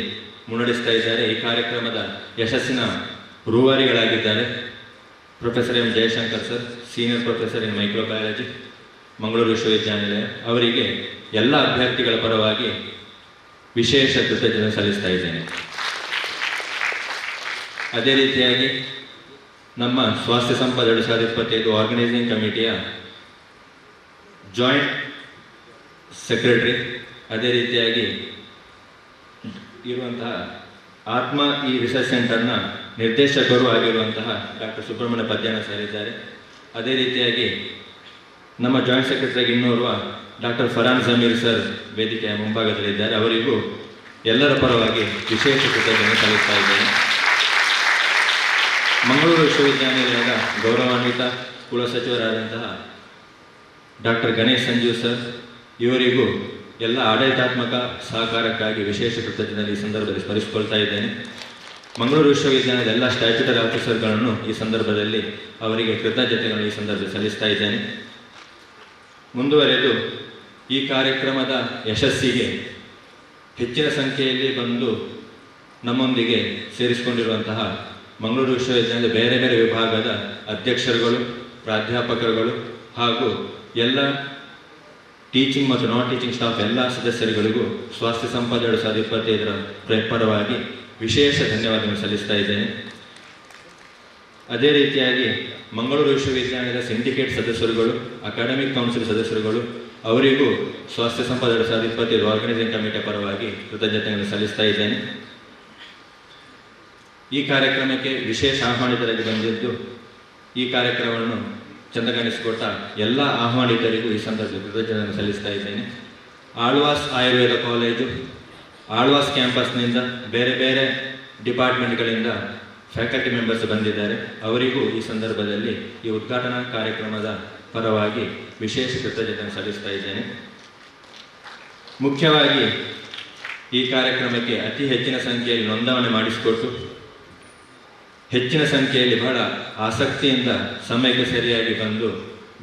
ಮುನ್ನಡೆಸ್ತಾ ಇದ್ದಾರೆ. ಈ ಕಾರ್ಯಕ್ರಮದ ಯಶಸ್ಸಿನ ರೂವಾರಿಗಳಾಗಿದ್ದಾರೆ professor M Jayashankar sir, senior professor in microbiology, Mangaluru ವಿಶ್ವವಿದ್ಯಾನಿಲಯ. ಅವರಿಗೆ ಎಲ್ಲ ಅಭ್ಯರ್ಥಿಗಳ ಪರವಾಗಿ ವಿಶೇಷ ಕೃತಜ್ಞತೆ ಸಲ್ಲಿಸ್ತಾ ಇದ್ದೇನೆ. ಅದೇ ರೀತಿಯಾಗಿ ನಮ್ಮ ಸ್ವಾಸ್ಥ್ಯ ಸಂಪದ 2025 ಆರ್ಗನೈಸಿಂಗ್ ಕಮಿಟಿಯ ಜಾಯಿಂಟ್ ಸೆಕ್ರೆಟರಿ, ಅದೇ ರೀತಿಯಾಗಿ ಇರುವಂತಹ ಆತ್ಮ ಈ ರಿಸರ್ಚ್ ಸೆಂಟರ್ನ ನಿರ್ದೇಶಕರು ಆಗಿರುವಂತಹ ಡಾಕ್ಟರ್ ಸುಬ್ರಹ್ಮಣ್ಯ ಪದ್ಯಾನ ಸರ್ ಇದ್ದಾರೆ. ಅದೇ ರೀತಿಯಾಗಿ ನಮ್ಮ ಜಾಯಿಂಟ್ ಸೆಕ್ರೆಟರಿಯಾಗಿ ಇನ್ನೋರ್ವ ಡಾಕ್ಟರ್ ಫರಾನ್ ಜಮೀರ್ ಸರ್ ವೇದಿಕೆಯ ಮುಂಭಾಗದಲ್ಲಿದ್ದಾರೆ. ಅವರಿಗೂ ಎಲ್ಲರ ಪರವಾಗಿ ವಿಶೇಷ ಕೃತಜ್ಞತೆ ಸಲ್ಲಿಸ್ತಾ ಇದ್ದೇನೆ. ಮಂಗಳೂರು ವಿಶ್ವವಿದ್ಯಾನಿಲಯದ ಗೌರವಾನ್ವಿತ ಕುಲಸಚಿವರಾದಂತಹ ಡಾಕ್ಟರ್ ಗಣೇಶ್ ಸಂಜೀವ್ ಸರ್, ಇವರಿಗೂ ಎಲ್ಲ ಆಡಳಿತಾತ್ಮಕ ಸಹಕಾರಕ್ಕಾಗಿ ವಿಶೇಷ ಕೃತಜ್ಞತೆ ಈ ಸಂದರ್ಭದಲ್ಲಿ ಸ್ಮರಿಸಿಕೊಳ್ತಾ ಇದ್ದೇನೆ. ಮಂಗಳೂರು ವಿಶ್ವವಿದ್ಯಾಲಯದ ಎಲ್ಲ ಸ್ಟ್ಯಾಚ್ಯುಟರಿ ಆಫೀಸರ್ಗಳನ್ನು ಈ ಸಂದರ್ಭದಲ್ಲಿ ಅವರಿಗೆ ಕೃತಜ್ಞತೆಗಳನ್ನು ಈ ಸಂದರ್ಭದಲ್ಲಿ ಸಲ್ಲಿಸ್ತಾ ಇದ್ದೇನೆ. ಮುಂದುವರೆದು ಈ ಕಾರ್ಯಕ್ರಮದ ಯಶಸ್ಸಿಗೆ ಹೆಚ್ಚಿನ ಸಂಖ್ಯೆಯಲ್ಲಿ ಬಂದು ನಮ್ಮೊಂದಿಗೆ ಸೇರಿಸಿಕೊಂಡಿರುವಂತಹ ಮಂಗಳೂರು ವಿಶ್ವವಿದ್ಯಾಲಯದ ಬೇರೆ ಬೇರೆ ವಿಭಾಗದ ಅಧ್ಯಕ್ಷರುಗಳು, ಪ್ರಾಧ್ಯಾಪಕರುಗಳು ಹಾಗೂ ಎಲ್ಲ ಟೀಚಿಂಗ್ ಮತ್ತು ನಾನ್ ಟೀಚಿಂಗ್ ಸ್ಟಾಫ್ ಎಲ್ಲ ಸದಸ್ಯರುಗಳಿಗೂ ಸ್ವಾಸ್ಥ್ಯ ಸಂಪದ 2025 ಪರವಾಗಿ ವಿಶೇಷ ಧನ್ಯವಾದಗಳನ್ನು ಸಲ್ಲಿಸ್ತಾ ಇದ್ದೇನೆ. ಅದೇ ರೀತಿಯಾಗಿ ಮಂಗಳೂರು ವಿಶ್ವವಿದ್ಯಾಲಯದ ಸಿಂಡಿಕೇಟ್ ಸದಸ್ಯರುಗಳು, ಅಕಾಡೆಮಿಕ್ ಕೌನ್ಸಿಲ್ ಸದಸ್ಯರುಗಳು, ಅವರಿಗೂ ಸ್ವಾಸ್ಥ್ಯ ಸಂಪದ 2025 ಆರ್ಗನೈಸಿಂಗ್ ಕಮಿಟಿಯ ಪರವಾಗಿ ಕೃತಜ್ಞತೆಗಳನ್ನು ಸಲ್ಲಿಸ್ತಾ ಇದ್ದೇನೆ. ಈ ಕಾರ್ಯಕ್ರಮಕ್ಕೆ ವಿಶೇಷ ಆಹ್ವಾನಿತರಾಗಿ ಬಂದಿದ್ದು ಈ ಕಾರ್ಯಕ್ರಮವನ್ನು ಚಂದಗಾಣಿಸಿಕೊಟ್ಟ ಎಲ್ಲ ಆಹ್ವಾನಿತರಿಗೂ ಈ ಸಂದರ್ಭದಲ್ಲಿ ಕೃತಜ್ಞತೆಯನ್ನು ಸಲ್ಲಿಸ್ತಾ ಇದ್ದೇನೆ. ಆಳ್ವಾಸ್ ಆಯುರ್ವೇದ ಕಾಲೇಜು, ಆಳ್ವಾಸ್ ಕ್ಯಾಂಪಸ್ನಿಂದ ಬೇರೆ ಬೇರೆ ಡಿಪಾರ್ಟ್ಮೆಂಟ್ಗಳಿಂದ ಫ್ಯಾಕಲ್ಟಿ ಮೆಂಬರ್ಸ್ ಬಂದಿದ್ದಾರೆ. ಅವರಿಗೂ ಈ ಸಂದರ್ಭದಲ್ಲಿ ಈ ಉದ್ಘಾಟನಾ ಕಾರ್ಯಕ್ರಮದ ಪರವಾಗಿ ವಿಶೇಷ ಕೃತಜ್ಞತೆಯನ್ನು ಸಲ್ಲಿಸ್ತಾ ಇದ್ದೇನೆ. ಮುಖ್ಯವಾಗಿ ಈ ಕಾರ್ಯಕ್ರಮಕ್ಕೆ ಅತಿ ಹೆಚ್ಚಿನ ಸಂಖ್ಯೆಯಲ್ಲಿ ನೋಂದಣಿ ಮಾಡಿಸಿಕೊಟ್ಟು ಹೆಚ್ಚಿನ ಸಂಖ್ಯೆಯಲ್ಲಿ ಬಹಳ ಆಸಕ್ತಿಯಿಂದ ಸಮಯಕ್ಕೆ ಸರಿಯಾಗಿ ಬಂದು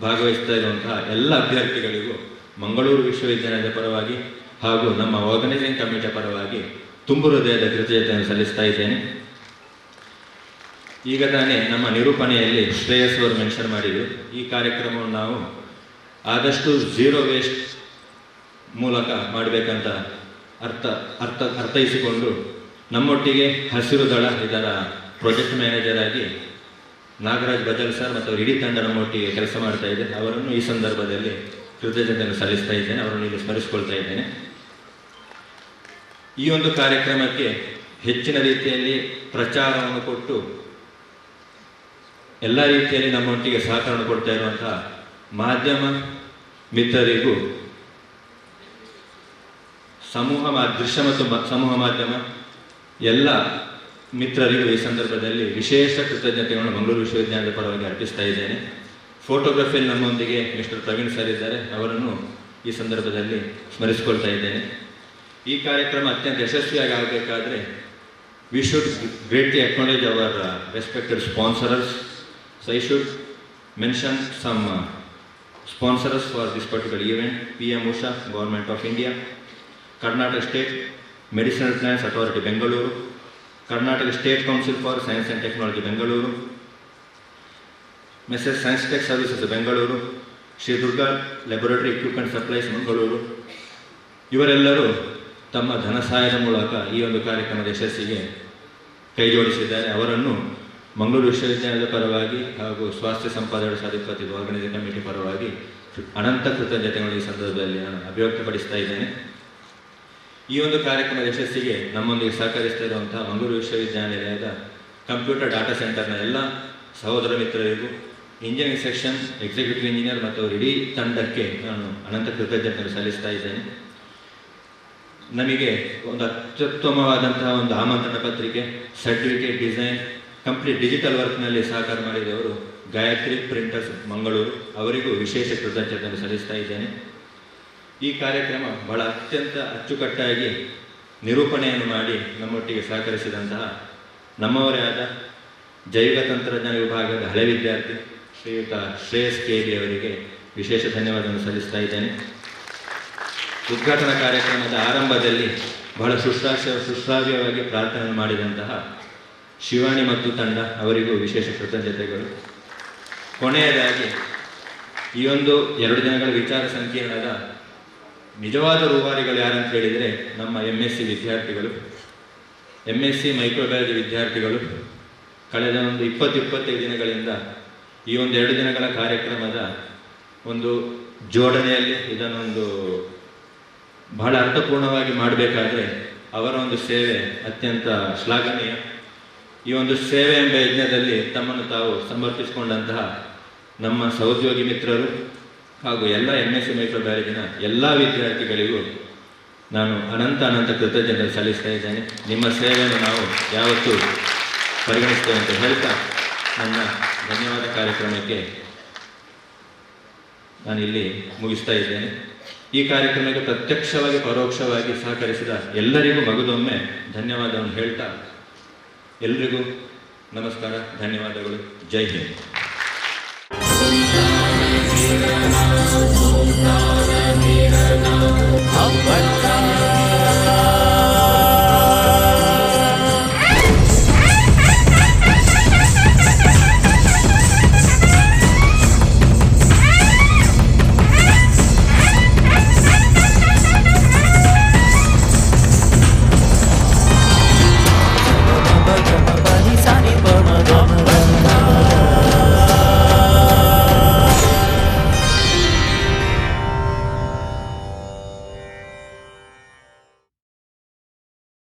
ಭಾಗವಹಿಸ್ತಾ ಇರುವಂತಹ ಎಲ್ಲ ಅಭ್ಯರ್ಥಿಗಳಿಗೂ ಮಂಗಳೂರು ವಿಶ್ವವಿದ್ಯಾಲಯದ ಪರವಾಗಿ ಹಾಗೂ ನಮ್ಮ ಆರ್ಗನೈಸಿಂಗ್ ಕಮಿಟಿಯ ಪರವಾಗಿ ತುಂಬು ಹೃದಯದ ಕೃತಜ್ಞತೆಯನ್ನು ಸಲ್ಲಿಸ್ತಾ ಇದ್ದೇನೆ. ಈಗ ತಾನೇ ನಮ್ಮ ನಿರೂಪಣೆಯಲ್ಲಿ ಶ್ರೇಯಸ್ ಅವರು ಮೆನ್ಷನ್ ಮಾಡಿದರು, ಈ ಕಾರ್ಯಕ್ರಮವನ್ನು ನಾವು ಆದಷ್ಟು ಝೀರೋ ವೇಸ್ಟ್ ಮೂಲಕ ಮಾಡಬೇಕಂತ ಅರ್ಥೈಸಿಕೊಂಡು ನಮ್ಮೊಟ್ಟಿಗೆ ಹಸಿರು ದಳ ಇದರ ಪ್ರಾಜೆಕ್ಟ್ ಮ್ಯಾನೇಜರ್ ಆಗಿ ನಾಗರಾಜ್ ಬಜಲ್ ಸರ್ ಮತ್ತು ಅವರ ಇಡೀ ತಂಡ ನಮ್ಮೊಟ್ಟಿಗೆ ಕೆಲಸ ಮಾಡ್ತಾ ಇದೆ. ಅವರನ್ನು ಈ ಸಂದರ್ಭದಲ್ಲಿ ಕೃತಜ್ಞತೆಯನ್ನು ಸಲ್ಲಿಸ್ತಾ ಇದ್ದೇನೆ, ಅವರನ್ನು ಇಲ್ಲಿ ಸ್ಮರಿಸಿಕೊಳ್ತಾ ಇದ್ದೇನೆ. ಈ ಒಂದು ಕಾರ್ಯಕ್ರಮಕ್ಕೆ ಹೆಚ್ಚಿನ ರೀತಿಯಲ್ಲಿ ಪ್ರಚಾರವನ್ನು ಕೊಟ್ಟು ಎಲ್ಲ ರೀತಿಯಲ್ಲಿ ನಮ್ಮೊಟ್ಟಿಗೆ ಸಹಕಾರ ಕೊಡ್ತಾ ಇರುವಂತಹ ಮಾಧ್ಯಮ ಮಿತ್ರರಿಗೂ ದೃಶ್ಯ ಮತ್ತು ಸಮೂಹ ಮಾಧ್ಯಮ ಎಲ್ಲ ಮಿತ್ರರಿಗೂ ಈ ಸಂದರ್ಭದಲ್ಲಿ ವಿಶೇಷ ಕೃತಜ್ಞತೆಗಳನ್ನು ಮಂಗಳೂರು ವಿಶ್ವವಿದ್ಯಾಲಯದ ಪರವಾಗಿ ಅರ್ಪಿಸ್ತಾ ಇದ್ದೇನೆ. ಫೋಟೋಗ್ರಫಿಯಲ್ಲಿ ನಮ್ಮೊಂದಿಗೆ ಮಿಸ್ಟರ್ ಪ್ರವೀಣ್ ಸರ್ ಇದ್ದಾರೆ, ಅವರನ್ನು ಈ ಸಂದರ್ಭದಲ್ಲಿ ಸ್ಮರಿಸಿಕೊಳ್ತಾ ಇದ್ದೇನೆ. ಈ ಕಾರ್ಯಕ್ರಮ ಅತ್ಯಂತ ಯಶಸ್ವಿಯಾಗಿ ಆಗಬೇಕಾದ್ರೆ we should greatly acknowledge our respected sponsors. So I should mention some sponsors for this particular event. PM Usha, Government of India, Karnataka State Medicinal Plants Authority, Bengaluru, Karnataka State Council for Science and Technology, Bengaluru, Mrs. Science Tech Services, Bengaluru, Shri Durga Laboratory Equipment Supplies, Bengaluru. ಇವರೆಲ್ಲರೂ ತಮ್ಮ ಧನ ಸಹಾಯದ ಮೂಲಕ ಈ ಒಂದು ಕಾರ್ಯಕ್ರಮದ ಯಶಸ್ಸಿಗೆ ಕೈ ಜೋಡಿಸಿದ್ದಾರೆ. ಅವರನ್ನು ಮಂಗಳೂರು ವಿಶ್ವವಿದ್ಯಾಲಯದ ಪರವಾಗಿ ಹಾಗೂ ಸ್ವಾಸ್ಥ್ಯ ಸಂಪಾದನೆ ಸಾಧಿಪತಿ ಆರ್ಗನೈಸಿಂಗ್ ಕಮಿಟಿ ಪರವಾಗಿ ಅನಂತ ಕೃತಜ್ಞತೆಗಳು ಈ ಸಂದರ್ಭದಲ್ಲಿ ನಾನು ಅಭಿವ್ಯಕ್ತಪಡಿಸ್ತಾ ಇದ್ದೇನೆ. ಈ ಒಂದು ಕಾರ್ಯಕ್ರಮದ ಯಶಸ್ಸಿಗೆ ನಮ್ಮೊಂದಿಗೆ ಸಹಕರಿಸ್ತಾ ಇರುವಂತಹ ಮಂಗಳೂರು ವಿಶ್ವವಿದ್ಯಾನಿಲಯದ ಕಂಪ್ಯೂಟರ್ ಡಾಟಾ ಸೆಂಟರ್ನ ಎಲ್ಲ ಸಹೋದರ ಮಿತ್ರರಿಗೂ, ಇಂಜಿನಿಯರಿಂಗ್ ಸೆಕ್ಷನ್ ಎಕ್ಸಿಕ್ಯೂಟಿವ್ ಇಂಜಿನಿಯರ್ ಮತ್ತು ಅವರ ಇಡೀ ತಂಡಕ್ಕೆ ನಾನು ಅನಂತ ಕೃತಜ್ಞತೆಯನ್ನು ಸಲ್ಲಿಸ್ತಾ ಇದ್ದೇನೆ. ನಮಗೆ ಒಂದು ಅತ್ಯುತ್ತಮವಾದಂತಹ ಒಂದು ಆಮಂತ್ರಣ ಪತ್ರಿಕೆ, ಸರ್ಟಿಫಿಕೇಟ್ ಡಿಸೈನ್, ಕಂಪ್ಲೀಟ್ ಡಿಜಿಟಲ್ ವರ್ಕ್ನಲ್ಲಿ ಸಹಕಾರ ಮಾಡಿದವರು ಗಾಯತ್ರಿ ಪ್ರಿಂಟರ್ಸ್ ಮಂಗಳೂರು, ಅವರಿಗೂ ವಿಶೇಷ ಕೃತಜ್ಞತೆಯನ್ನು ಸಲ್ಲಿಸ್ತಾ ಇದ್ದೇನೆ. ಈ ಕಾರ್ಯಕ್ರಮ ಬಹಳ ಅತ್ಯಂತ ಅಚ್ಚುಕಟ್ಟಾಗಿ ನಿರೂಪಣೆಯನ್ನು ಮಾಡಿ ನಮ್ಮೊಟ್ಟಿಗೆ ಸಹಕರಿಸಿದಂತಹ ನಮ್ಮವರೇ ಆದ ಜೈವಿಕ ತಂತ್ರಜ್ಞಾನ ವಿಭಾಗದ ಹಳೆ ವಿದ್ಯಾರ್ಥಿ ಶ್ರೀಯುತ ಶ್ರೇಯಸ್ KB ಅವರಿಗೆ ವಿಶೇಷ ಧನ್ಯವಾದವನ್ನು ಸಲ್ಲಿಸ್ತಾ ಇದ್ದೇನೆ. ಉದ್ಘಾಟನಾ ಕಾರ್ಯಕ್ರಮದ ಆರಂಭದಲ್ಲಿ ಬಹಳ ಸುಶ್ರಾವ್ಯವಾಗಿ ಪ್ರಾರ್ಥನೆ ಮಾಡಿದಂತಹ ಶಿವಾಣಿ ಮತ್ತು ತಂಡ ಅವರಿಗೂ ವಿಶೇಷ ಕೃತಜ್ಞತೆಗಳು. ಕೊನೆಯದಾಗಿ ಈ ಒಂದು 2 ದಿನಗಳ ವಿಚಾರ ಸಂಕಿರಣದ ನಿಜವಾದ ರೂವಾರಿಗಳು ಯಾರಂತ ಹೇಳಿದರೆ ನಮ್ಮ MSc ವಿದ್ಯಾರ್ಥಿಗಳು, MSc ಮೈಕ್ರೋಬಯಾಲಜಿ ವಿದ್ಯಾರ್ಥಿಗಳು ಕಳೆದ ಒಂದು 20-25 ದಿನಗಳಿಂದ ಈ ಒಂದು 2 ದಿನಗಳ ಕಾರ್ಯಕ್ರಮದ ಒಂದು ಜೋಡಣೆಯಲ್ಲಿ ಇದನ್ನೊಂದು ಬಹಳ ಅರ್ಥಪೂರ್ಣವಾಗಿ ಮಾಡಬೇಕಾದ್ರೆ ಅವರ ಒಂದು ಸೇವೆ ಅತ್ಯಂತ ಶ್ಲಾಘನೀಯ. ಈ ಒಂದು ಸೇವೆ ಎಂಬ ಯಜ್ಞದಲ್ಲಿ ತಮ್ಮನ್ನು ತಾವು ಸಮರ್ಪಿಸಿಕೊಂಡಂತಹ ನಮ್ಮ ಸಹೋದ್ಯೋಗಿ ಮಿತ್ರರು ಹಾಗೂ ಎಲ್ಲ MSc ಮೈಕ್ರೋಬಯಾಲಜಿನ ಎಲ್ಲ ವಿದ್ಯಾರ್ಥಿಗಳಿಗೂ ನಾನು ಅನಂತ ಕೃತಜ್ಞತೆ ಸಲ್ಲಿಸ್ತಾ ಇದ್ದೇನೆ. ನಿಮ್ಮ ಸೇವೆಯನ್ನು ನಾವು ಯಾವತ್ತೂ ಪರಿಗಣಿಸ್ತೇವೆ ಅಂತ ಹೇಳ್ತಾ ನನ್ನ ಧನ್ಯವಾದ ಕಾರ್ಯಕ್ರಮಕ್ಕೆ ನಾನಿಲ್ಲಿ ಮುಗಿಸ್ತಾ ಇದ್ದೇನೆ. ಈ ಕಾರ್ಯಕ್ರಮಕ್ಕೆ ಪ್ರತ್ಯಕ್ಷವಾಗಿ ಪರೋಕ್ಷವಾಗಿ ಸಹಕರಿಸಿದ ಎಲ್ಲರಿಗೂ ಮಗದೊಮ್ಮೆ ಧನ್ಯವಾದವನ್ನು ಹೇಳ್ತಾ ಎಲ್ರಿಗೂ ನಮಸ್ಕಾರ, ಧನ್ಯವಾದಗಳು. ಜೈ ಹಿಂದ್.